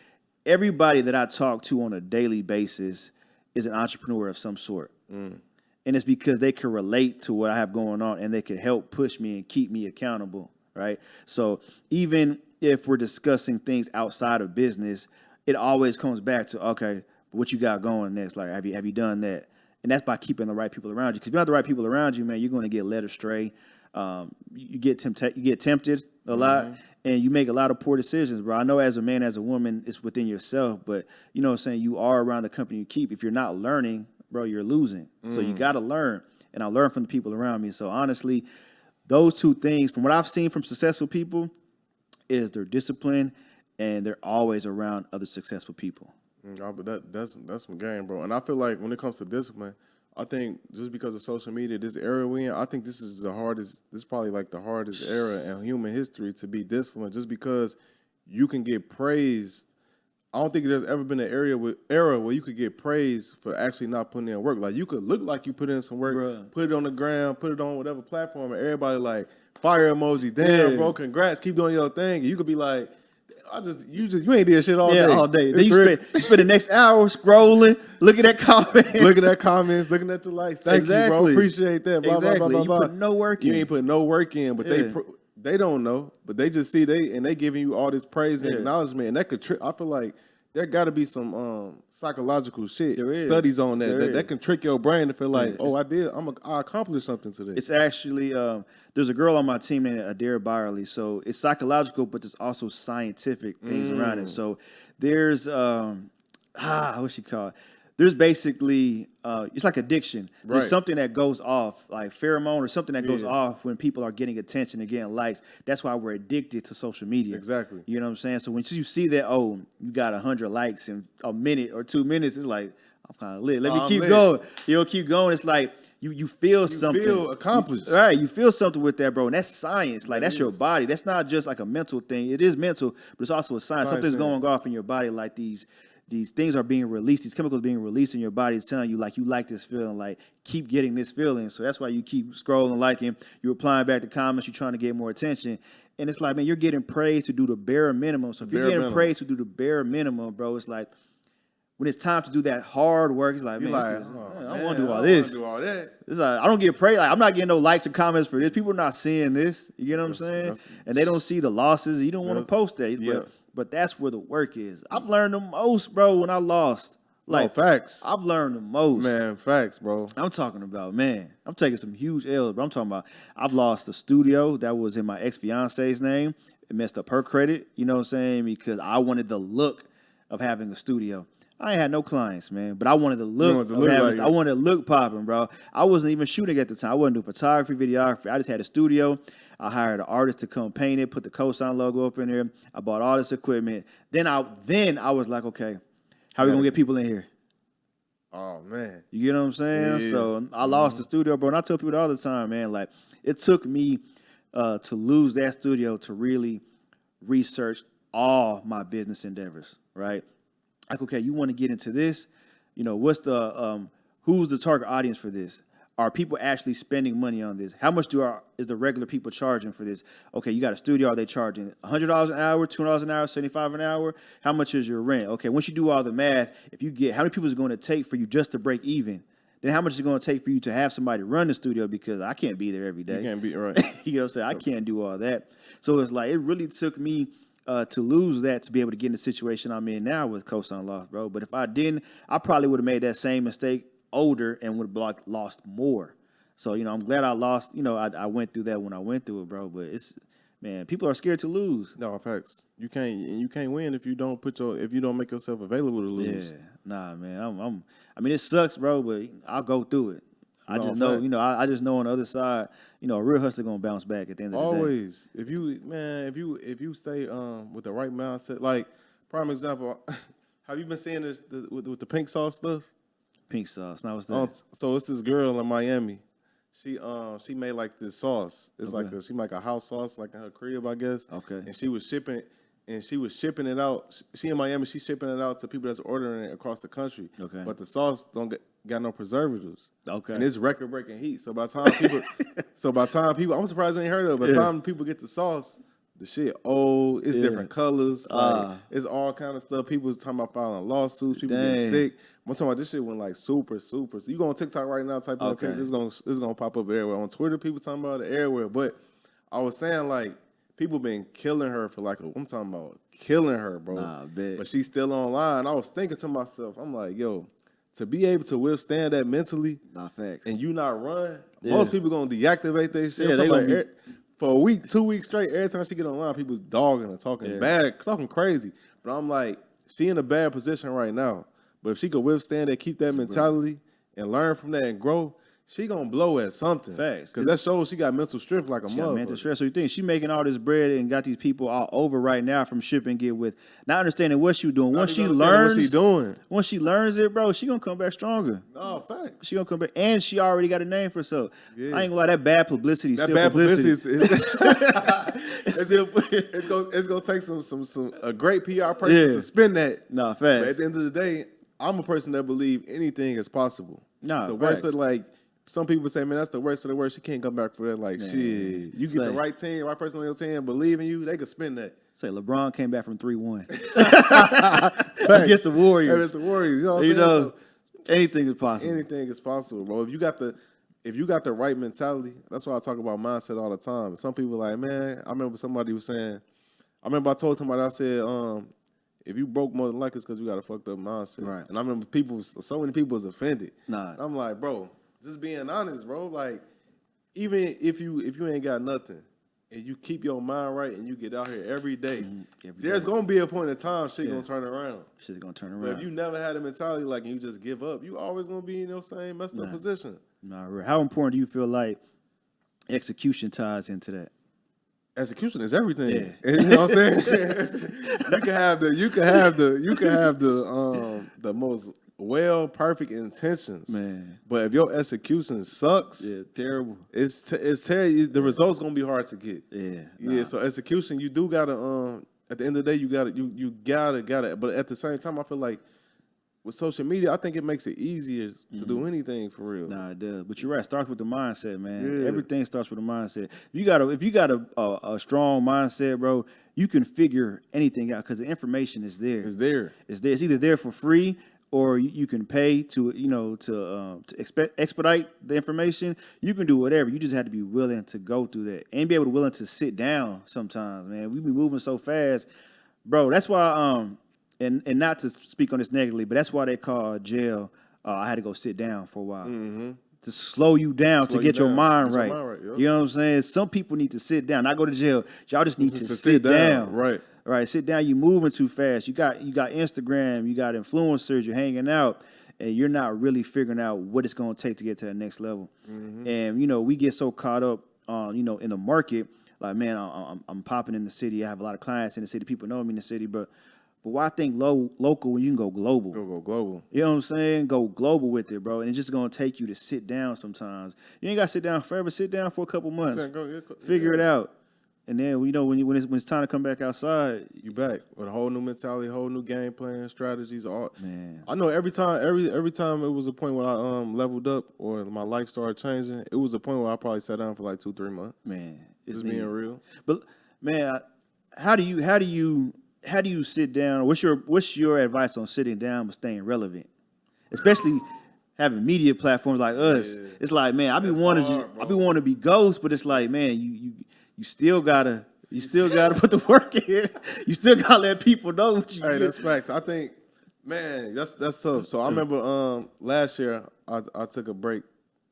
everybody that I talk to on a daily basis is an entrepreneur of some sort. And it's because they can relate to what I have going on and they can help push me and keep me accountable, right? So even if we're discussing things outside of business, it always comes back to, okay, what you got going next? Like, have you done that? And that's by keeping the right people around you. Because if you don't have the right people around you, man, you're going to get led astray. You get tempted a lot, and you make a lot of poor decisions, bro. I know as a man, as a woman, it's within yourself, but you know what I'm saying? You are around the company you keep. If you're not learning, bro, you're losing. So you got to learn. And I learn from the people around me. So honestly, those two things, from what I've seen from successful people, is they're disciplined and they're always around other successful people. Yeah, but that's some game, bro. And I feel like when it comes to discipline, I think just because of social media, this era we in, I think this is probably like the hardest era in human history to be disciplined, just because you can get praised. I don't think there's ever been an era where you could get praised for actually not putting in work. Like, you could look like you put in some work, put it on the ground, put it on whatever platform, and everybody like fire emoji. Damn, bro, congrats, keep doing your thing. And you could be like, you ain't did shit all day. All day. Then you spend the next hour scrolling, looking at comments. Looking at the likes. Thank you, bro. Appreciate that. Blah, blah, blah, blah, blah. You put no work in. You ain't put no work in, but they don't know. But they just see they giving you all this praise and acknowledgement. And that could I feel like there got to be some psychological shit, studies on that can trick your brain to feel like, I accomplished something today. It's actually, there's a girl on my team named Adair Byerly. So it's psychological, but there's also scientific things around it. So there's, what's she called? There's basically, it's like addiction. There's something that goes off, like pheromone or something that goes off when people are getting attention and getting likes. That's why we're addicted to social media. Exactly. You know what I'm saying? So when you see that, you got 100 likes in a minute or 2 minutes, it's like, I'm kind of lit. Let me keep going. Keep going. It's like you feel something. You feel accomplished. Right. You feel something with that, bro. And that's science. Like, that's your body. That's not just like a mental thing. It is mental, but it's also a science. Something's going off in your body, like these things are being released, these chemicals being released in your body. It's telling you, like, you like this feeling, like, keep getting this feeling. So that's why you keep scrolling, liking, you're replying back to comments, you're trying to get more attention. And it's like, man, you're getting praised to do the bare minimum. So if you're getting praised to do the bare minimum, bro, it's like, when it's time to do that hard work, it's like, man, I don't want to do all this. It's like, I don't get praised. Like, I'm not getting no likes or comments for this. People are not seeing this. You know what I'm saying? And they don't see the losses. You don't want to post that. But that's where the work is. I've learned the most, bro, when I lost. Like, facts. I've learned the most. Man, facts, bro. I'm talking about, man, I'm taking some huge L's, bro. I'm talking about, I've lost the studio that was in my ex-fiance's name. It messed up her credit, you know what I'm saying? Because I wanted the look of having a studio. I ain't had no clients, man, but I wanted the look. I wanted to look popping, bro. I wasn't even shooting at the time. I wasn't doing photography, videography. I just had a studio. I hired an artist to come paint it, put the COSIGN logo up in there. I bought all this equipment. Then I was like, okay, how are we gonna get people in here? Oh man, you get what I'm saying? Yeah. So I lost the studio, bro. And I tell people all the time, man, like, it took me to lose that studio to really research all my business endeavors, right? Like, okay, you want to get into this, what's the who's the target audience for this? Are people actually spending money on this? How much is the regular people charging for this? Okay, you got a studio. Are they charging $100 an hour, $200 an hour, $75 an hour? How much is your rent? Okay, once you do all the math, if you get how many people is it going to take for you just to break even? Then how much is it going to take for you to have somebody run the studio, because I can't be there every day. You can't be right. You know what I'm saying? I can't do all that. So it's like it really took me to lose that to be able to get in the situation I'm in now with COSIGN Loft, bro. But if I didn't, I probably would have made that same mistake older and would have lost more. So, I'm glad I lost. I went through that when I went through it, bro. But people are scared to lose. No, facts. You can't win if you don't make yourself available to lose. Yeah, nah, man. It sucks, bro, but I'll go through it. I just know, I just know on the other side, a real hustler gonna bounce back at the end of the day. Always. If you stay with the right mindset, like prime example, have you been seeing this with the pink sauce stuff? Pink sauce. Now what's that? So it's this girl in Miami. She made like this sauce. It's like she made like a house sauce, like in her crib, I guess. Okay. And she was shipping it out. She in Miami. She's shipping it out to people that's ordering it across the country. Okay. But the sauce got no preservatives. Okay. And it's record breaking heat. So by the time people, I'm surprised you ain't heard of it. By the time people get the sauce, the shit old. It's different colors. It's all kind of stuff. People talking about filing lawsuits. People getting sick. I'm talking about this shit went like super. So you go on TikTok right now, type in it's gonna pop up everywhere. On Twitter, people talking about it everywhere. But I was saying like people been killing her for I'm talking about killing her, bro. Nah, I bet. But she's still online. I was thinking to myself, I'm like, yo, to be able to withstand that mentally, facts. And you not run, most people gonna deactivate their shit. Yeah, they gonna for a week, 2 weeks straight. Every time she get online, people dogging and talking bad, talking crazy. But I'm like, she in a bad position right now. But if she could withstand it, keep that mentality, and learn from that and grow, she gonna blow at something. Facts. Because that shows she got mental strength like a motherfucker. Mental stress. So you think she making all this bread and got these people all over right now from ship and get with, not understanding what she doing. Once she learns what she doing. Once she learns it, bro, she gonna come back stronger. No, facts. She gonna come back, and she already got a name for herself. Yeah. I ain't gonna lie, that bad publicity. That still bad publicity it's gonna take a great PR person to spin that. Nah, facts. But at the end of the day, I'm a person that believe anything is possible. Nah, the facts. worst of some people say, man, that's the worst of the worst. She can't come back for that. Like, shit. You get the right team, right person on your team, believe in you, they could spin that. Say LeBron came back from 3-1 against the Warriors. Against the Warriors, you know what I'm saying? So, anything is possible. Anything is possible, bro. If you got the right mentality, that's why I talk about mindset all the time. Some people like, man, I remember somebody was saying, I told somebody, I said, if you broke, more than likely it's because you got a fucked up mindset. Right. And I remember so many people was offended. Nah. I'm like, bro, just being honest, bro. Like, even if you ain't got nothing and you keep your mind right and you get out here every day, there's gonna be a point in time shit gonna turn around. Shit's gonna turn around. But if you never had a mentality like and you just give up, you always gonna be in your same messed up position. Nah, how important do you feel like execution ties into that? Execution is everything. Yeah. You know what I'm saying? you can have the most perfect intentions, man. But if your execution sucks, terrible. It's terrible. The results gonna be hard to get. Yeah. So execution, you do gotta. At the end of the day, you gotta. But at the same time, I feel like with social media, I think it makes it easier to do anything for real. Nah, it does. But you're right. It starts with the mindset, man. Yeah. Everything starts with the mindset. If you got a strong mindset, bro, you can figure anything out because the information is there. It's there. It's there. It's either there for free or you can pay to expedite the information. You can do whatever. You just have to be willing to go through that and be willing to sit down sometimes, man. We be moving so fast, bro. That's why and not to speak on this negatively, but that's why they call jail. I had to go sit down for a while to slow you down, to get your mind right. You know what I'm saying? Some people need to sit down, not go to jail. Y'all just need to sit down. Right. Sit down. You moving too fast. You got Instagram. You got influencers. You're hanging out, and you're not really figuring out what it's going to take to get to the next level. And we get so caught up on in the market. Like, man, I'm popping in the city. I have a lot of clients in the city. People know me in the city, but why think local when you can go global? Go global. You know what I'm saying? Go global with it, bro. And it's just going to take you to sit down sometimes. You ain't got to sit down forever. Sit down for a couple months. Figure it out. And then when it's time to come back outside, you back with a whole new mentality, whole new game plan, strategies. All man. I know every time it was a point where I leveled up or my life started changing. It was a point where I probably sat down for like 2-3 months. Man, just being real. But man, how do you sit down? What's your advice on sitting down but staying relevant, especially having media platforms like us? Yeah. It's like, man, I be wanting to be ghost, but it's like, man, you still gotta put the work in. You still gotta let people know what you. Hey, that's facts. I think, man, that's tough. So I remember last year I took a break.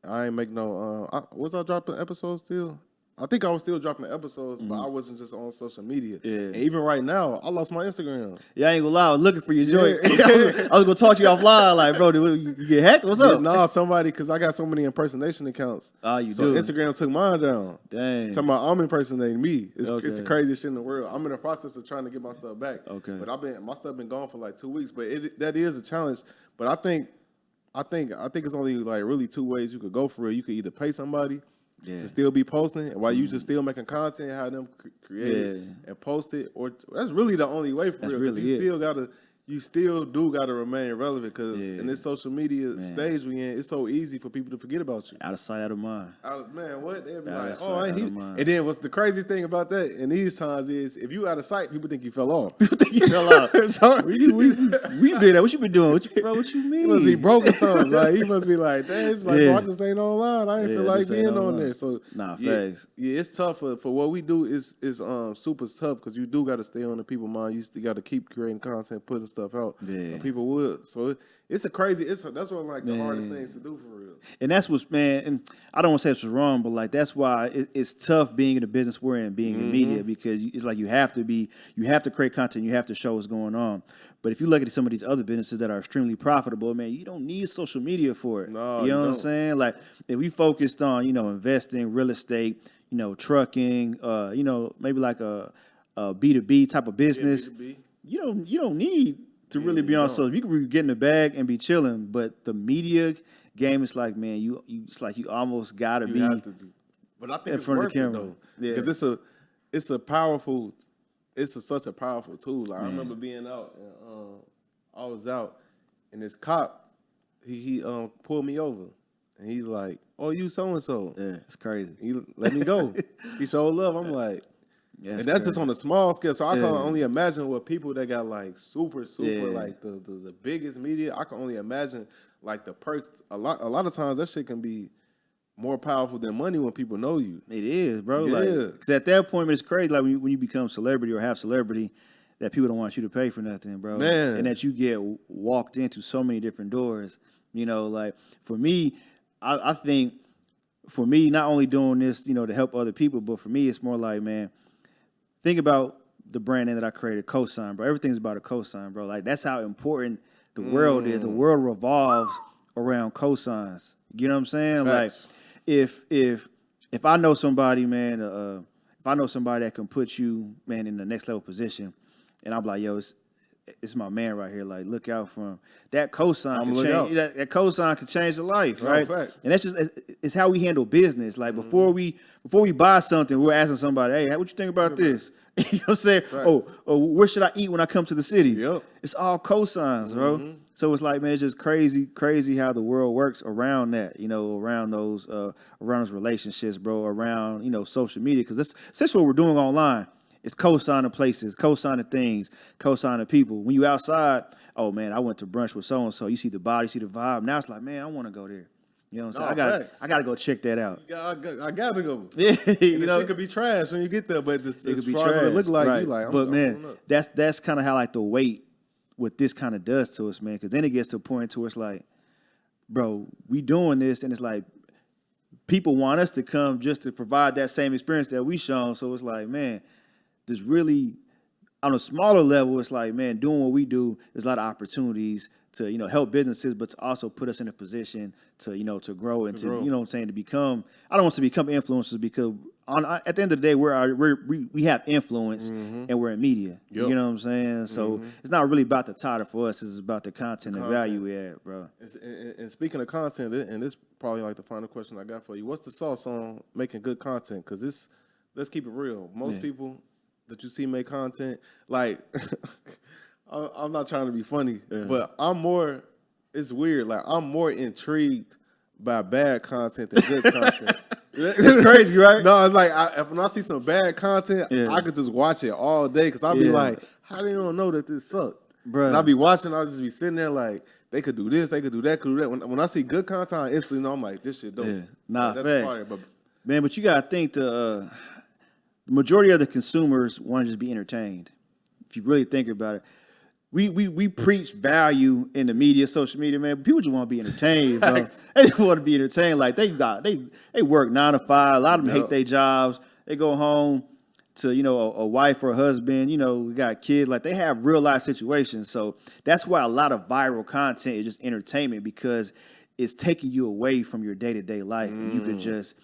I ain't make no. Was I dropping episodes still? I think I was still dropping episodes, but I wasn't just on social media. Yeah. And even right now, I lost my Instagram. Yeah, I ain't gonna lie. I was looking for your joint. I was gonna talk to you offline. Like, bro, you get hacked? What's up? No, somebody, because I got so many impersonation accounts. You so do. Instagram took mine down. Dang. Talking about I'm impersonating me. It's the craziest shit in the world. I'm in the process of trying to get my stuff back. Okay. But my stuff been gone for like 2 weeks. But that is a challenge. But I think it's only like really 2 ways you could go for it. You could either pay somebody to still be posting, while you just still making content, have them create it and post it, or that's really the only way for real. Really you still do gotta remain relevant, because in this social media stage we in, it's so easy for people to forget about you. Out of sight, out of mind. Man, what? They'll be like, oh, ain't he? And then what's the crazy thing about that in these times is, if you out of sight, people think you fell off. People think you fell off. we been there. What you been doing? What you mean? He must be broke or something. Like, he must be like, dang, it's like, I just ain't online. I ain't feel like being on there. So facts. Yeah, it's tough for what we do is super tough, because you do got to stay on the people's mind. You still got to keep creating content, putting stuff out. Yeah. People would. So that's one of like the hardest things to do for real. And that's what's, man, and I don't want to say it's wrong, but like that's why it's tough being in the business we're in, being in media, because it's like you have to create content, you have to show what's going on. But if you look at some of these other businesses that are extremely profitable, man, you don't need social media for it. No, you know what I'm saying? Like, if we focused on, investing, real estate, trucking, maybe like a B2B type of business, you don't need to really be on social. You can get in the bag and be chilling, but the media game is like, man, it's like you almost gotta be. But I think it's worth it though, because it's a powerful. Such a powerful tool. Like, I remember being out, and I was out, and this cop, he pulled me over, and he's like, "Oh, you so and so." Yeah, it's crazy. He let me go. He showed love. I'm like. And that's just on a small scale. So I can only imagine what people that got like super like the biggest media. I can only imagine like the perks. A lot of times that shit can be more powerful than money when people know you. It is, bro. Yeah. Because at that point, it's crazy. Like when you become celebrity or have celebrity, that people don't want you to pay for nothing, bro. Man. And that you get walked into so many different doors. Like for me, I think for me, not only doing this, to help other people, but for me, it's more like, man, think about the brand name that I created, COSIGN, bro. Everything's about a cosign, bro. Like, that's how important the world is. The world revolves around cosigns. You know what I'm saying? Facts. Like, if I know somebody, man, if I know somebody that can put you, man, in the next level position, and I'm like, yo, it's my man right here. Like, look out for him. That cosign can change. That cosign can change the life, right? Facts. And that's just it's how we handle business. Like before we buy something, we're asking somebody, "Hey, what you think about this?" You know what I'm saying? Facts. Oh, where should I eat when I come to the city? Yep. It's all cosigns, bro. So it's like, man, it's just crazy how the world works around that. Around those relationships, bro. Around social media, because that's essentially what we're doing online. It's co-signing places, co-signing things, co-signing people. When you outside, oh man, I went to brunch with so and so. You see the body, see the vibe. Now it's like, man, I want to go there. You know what I'm saying? I gotta go check that out. I gotta go. Yeah, it could be trash when you get there, but as far as what it look like, right. You like. But man, that's kind of how like the weight what this kind of does to us, man. Because then it gets to a point to where it's like, bro, we doing this, and it's like people want us to come just to provide that same experience that we shown. So it's like, man. There's really, on a smaller level, it's like, man, doing what we do, there's a lot of opportunities to, help businesses, but to also put us in a position to, to grow and to become, I don't want to become influencers, because at the end of the day, we have influence and we're in media. Yep. You know what I'm saying? So it's not really about the title for us. It's about the content and value we add, bro. And speaking of content, and this is probably like the final question I got for you. What's the sauce on making good content? Because let's keep it real. Most people that you see make content, like, I'm not trying to be funny, but it's weird. Like, I'm more intrigued by bad content than good content. It's crazy, right? No, it's like, when I see some bad content, I could just watch it all day because I'll be like, how do you don't know that this sucked? Bruh. And I'll be watching, I'll just be sitting there like, they could do this, they could do that, could do that. When I see good content, I instantly know I'm like, this shit dope. Yeah. Nah, that's facts. fire. But man, but you gotta think the majority of the consumers want to just be entertained. If you really think about it, we preach value in the media, social media, man. But people just want to be entertained, bro. They just want to be entertained. Like they work 9 to 5. A lot of them hate their jobs. They go home to a wife or a husband. We got kids. Like they have real life situations. So that's why a lot of viral content is just entertainment because it's taking you away from your day to day life. And you can just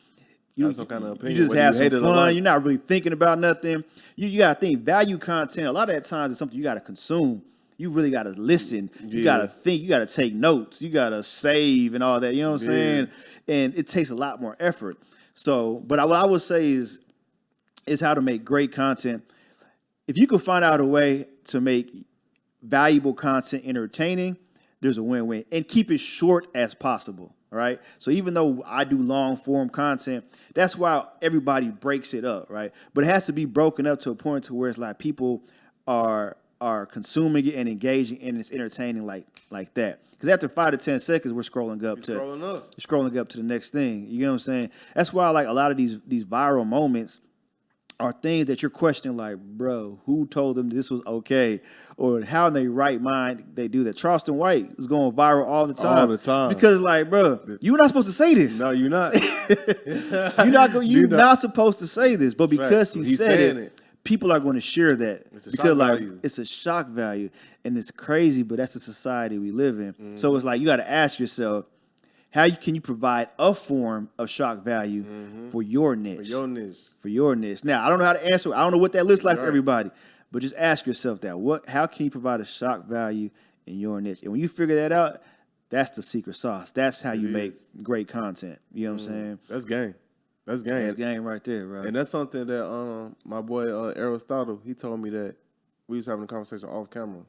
have some kind of opinion. You just have some fun. You're not really thinking about nothing. You got to think value content. A lot of that times it's something you got to consume. You really got to listen. You got to think. You got to take notes. You got to save and all that. You know what I'm saying? And it takes a lot more effort. So, but what I would say is how to make great content. If you can find out a way to make valuable content entertaining, there's a win-win. And keep it short as possible. Right. So even though I do long form content, that's why everybody breaks it up. Right. But it has to be broken up to a point to where it's like people are consuming it and engaging and it's entertaining like that. Because after 5 to 10 seconds, we're scrolling up to the next thing. You know what I'm saying? That's why like a lot of these viral moments are things that you're questioning, like, bro, who told them this was okay? Or how in their right mind they do that. Charleston White is going viral all the time. Because, like, bro, you're not supposed to say this. No, you're not. You're not supposed to say this. But because he said it, people are going to share that. It's a shock value. And it's crazy, but that's the society we live in. Mm-hmm. So it's like you got to ask yourself, how can you provide a form of shock value for your niche? For your niche. Now, I don't know how to answer. I don't know what that looks like for everybody. But just ask yourself that. How can you provide a shock value in your niche? And when you figure that out, that's the secret sauce. That's how you make great content. You know what I'm saying? That's game. That's game right there, bro. And that's something that my boy Aristotle, he told me that we was having a conversation off camera.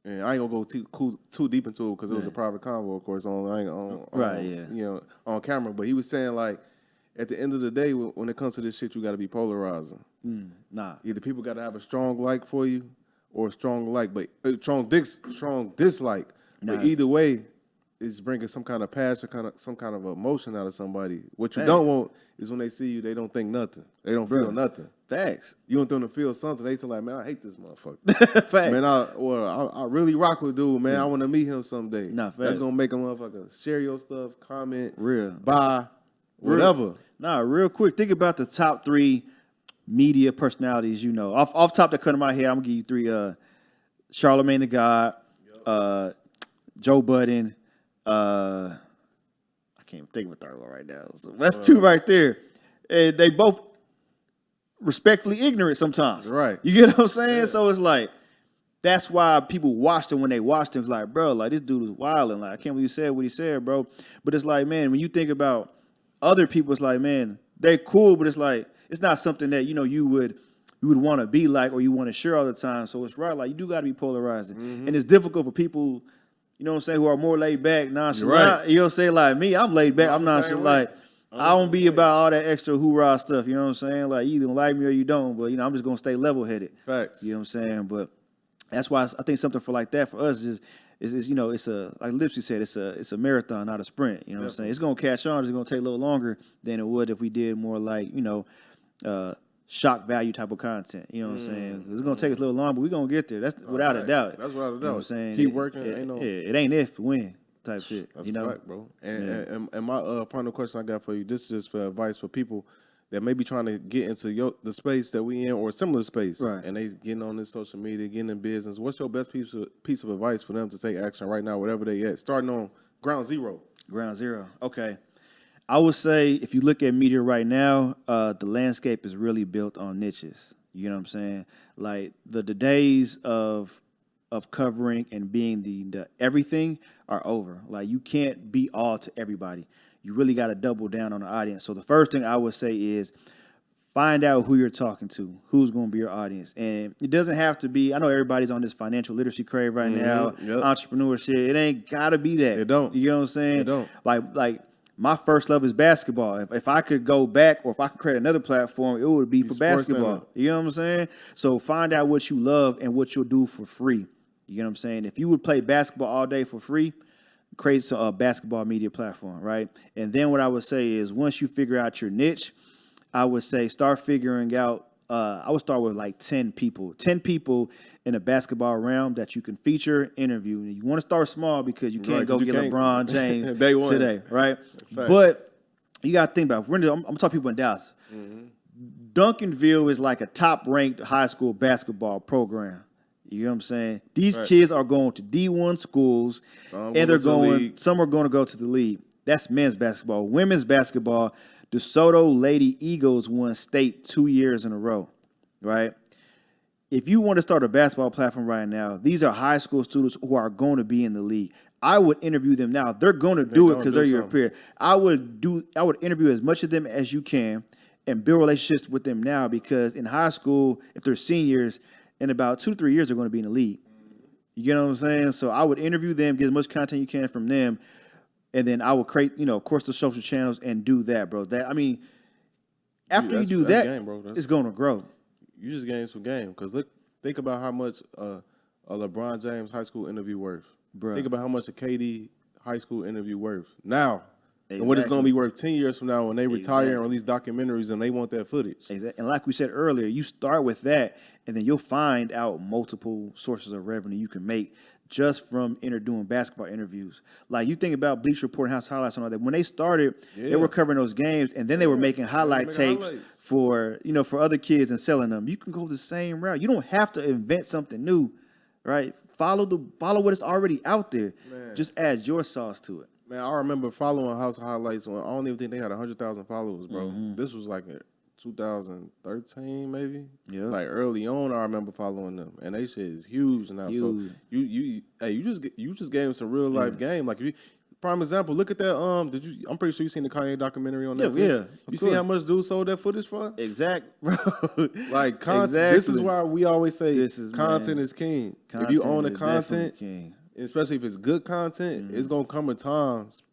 And I ain't gonna go too deep into it because it was a private convo, of course, on camera. But he was saying, like, at the end of the day, when it comes to this shit, you got to be polarizing. Either people got to have a strong like for you or a strong like, but strong dislike. But either way, it's bringing some kind of passion, some kind of emotion out of somebody. What you don't want is when they see you, they don't think nothing. They don't feel nothing. Facts. You want them to feel something. They say like, man, I hate this motherfucker. Facts. Man, I really rock with dude, man. I want to meet him someday. Facts. That's gonna make a motherfucker share your stuff, comment, real, buy, whatever. Real quick. Think about the top 3 media personalities. Off top that come to my head, I'm gonna give you 3. Charlemagne the God, Joe Budden. I can't even think of a third one right now. So that's 2 right there. And they both respectfully ignorant sometimes. Right. You get what I'm saying? Yeah. So it's like, that's why people watched him when they watched him. It's like, bro, like this dude was wilding. Like, I can't believe he said what he said, bro. But it's like, man, when you think about other people, it's like, man, they're cool, but it's like, it's not something that, you would want to be like or you want to share all the time. So it's right. Like, you do got to be polarizing. Mm-hmm. And it's difficult for people, you know what I'm saying, who are more laid back, nonchalant. Right. You know what I'm saying? Like me, I'm laid back. I'm nonchalant. Like, I don't be about all that extra hoorah stuff. You know what I'm saying? Like, you either like me or you don't. But, I'm just going to stay level-headed. Facts. You know what I'm saying? But that's why I think something for like that for us is it's a, like Lipsy said, it's a marathon, not a sprint. You know what I'm saying? It's going to catch on. It's going to take a little longer than it would if we did more like, shock value type of content. You know what I'm saying? It's going to take us a little long, but we're going to get there. That's without a doubt. That's without a doubt. You know what I'm saying? Keep working. It ain't if, when type shit. That's right, bro. And my final question I got for you, this is just for advice for people that may be trying to get into the space that we in or a similar space. Right. And they getting on this social media, getting in business. What's your best piece of advice for them to take action right now, whatever they at? Starting on ground zero. Ground zero. Okay. I would say if you look at media right now, the landscape is really built on niches. You know what I'm saying? Like the days of covering and being the everything are over. Like you can't be all to everybody. You really got to double down on the audience. So the first thing I would say is Find out who you're talking to, who's going to be your audience. And it doesn't have to be, I know everybody's on this financial literacy crave right now, entrepreneurship. It ain't got to be that. It don't. You know what I'm saying? It don't. Like my first love is basketball. If I could go back or if I could create another platform, it would be for basketball. You know what I'm saying? So find out what you love and what you'll do for free. You know what I'm saying? If you would play basketball all day for free, create a basketball media platform, right? And then what I would say is once you figure out your niche, I would say start figuring out, I would start with like 10 people in a basketball realm that you can feature, interview. You want to start small because you can't go get LeBron James today, right? But you got to think about it. I'm talking people in Dallas. Duncanville is like a top-ranked high school basketball program. You know what I'm saying? These kids are going to D1 schools, and some are going to go to the league. That's men's basketball. Women's basketball, DeSoto Lady Eagles won state 2 years in a row, right? If you want to start a basketball platform right now, these are high school students who are going to be in the league. I would interview them now. They're going to do it because they're your peer. I would interview as much of them as you can and build relationships with them now because in high school, if they're seniors, in about 2 to 3 years, they're going to be in the league. You know what I'm saying? So I would interview them, get as much content you can from them, and then I would create, of course, the social channels and do that, bro. After you do that, game, bro. It's going to grow. You just gain some game because think about how much a LeBron James high school interview worth. Bro. Think about how much a KD high school interview worth now. Exactly. And what it's going to be worth 10 years from now when they retire and release documentaries and they want that footage. Exactly. And like we said earlier, you start with that and then you'll find out multiple sources of revenue you can make just from doing basketball interviews. Like you think about Bleacher Report, House Highlights and all that. When they started, they were covering those games and then they were making highlight tapes for other kids and selling them. You can go the same route. You don't have to invent something new, right? Follow what is already out there. Man. Just add your sauce to it. Man, I remember following House Highlights when I don't even think they had 100,000 followers, bro. This was like 2013, maybe. Yeah. Like early on, I remember following them, and they shit is huge now. Huge. So you just gave them some real life game. Like prime example, look at that. I'm pretty sure you seen the Kanye documentary on Netflix. Yeah. You see how much dude sold that footage for? Exactly, bro. Like content. Exactly. This is why we always say content is king. If you own the content. Especially if it's good content, it's gonna come at times.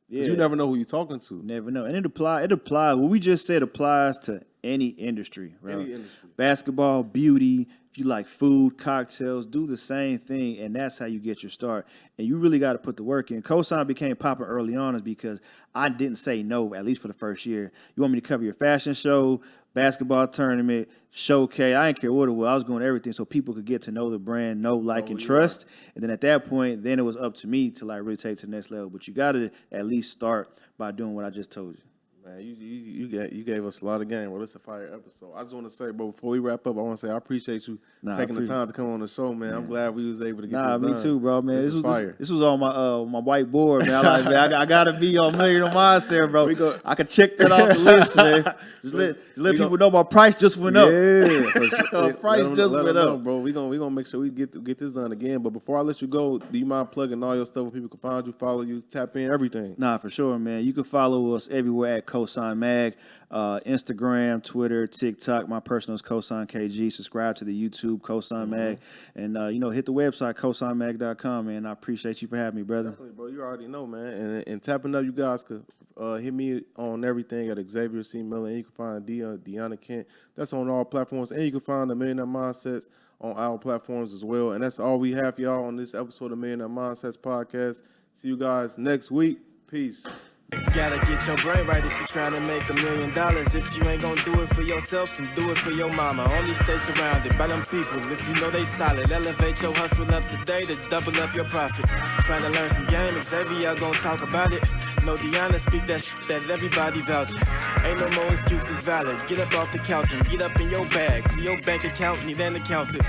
Yeah. You never know who you're talking to. Never know. And it applies. What we just said applies to any industry, right? Any industry. Basketball, beauty, if you like food, cocktails, do the same thing, and that's how you get your start. And you really got to put the work in. COSIGN became popular early on is because I didn't say no, at least for the first year. You want me to cover your fashion show, basketball tournament, showcase. I didn't care what it was. I was going to everything so people could get to know the brand, like, and trust. And then at that point, then it was up to me to like really take it to the next level. But you got to at least start by doing what I just told you. Man, you gave us a lot of game. Well, it's a fire episode. I just want to say, bro, before we wrap up, I want to say I appreciate you taking the time to come on the show, man. I'm glad we was able to get this done. Me too, bro, man. This was fire. This was on my whiteboard, man. I gotta be on Millionaire Mindset, bro. I could check that off the list, man. Just let people know my price just went up. Yeah, price just went up, bro. We gonna make sure we get this done again. But before I let you go, do you mind plugging all your stuff where people can find you, follow you, tap in, everything? Nah, for sure, man. You can follow us everywhere at COSIGN Mag, Instagram, Twitter, TikTok. My personal is COSIGN KG. Subscribe to the YouTube COSIGN Mag, and hit the website COSIGNMag.com. Man, I appreciate you for having me, brother. Definitely, bro. You already know, man. And tapping up, you guys could hit me on everything at Xavier C. Miller, and you can find Deanna Kent. That's on all platforms, and you can find the Millionaire Mindsets on our platforms as well. And that's all we have for y'all on this episode of Millionaire Mindsets Podcast. See you guys next week. Peace. Gotta get your brain right if you're trying to make $1 million. If you ain't gonna do it for yourself, then do it for your mama. Only stay surrounded by them people if you know they solid. Elevate your hustle up today to double up your profit. Trying to learn some game, Xavier gonna talk about it. No Deanna speak that that everybody vouching. Ain't no more excuses valid. Get up off the couch and get up in your bag. To your bank account, need an accountant.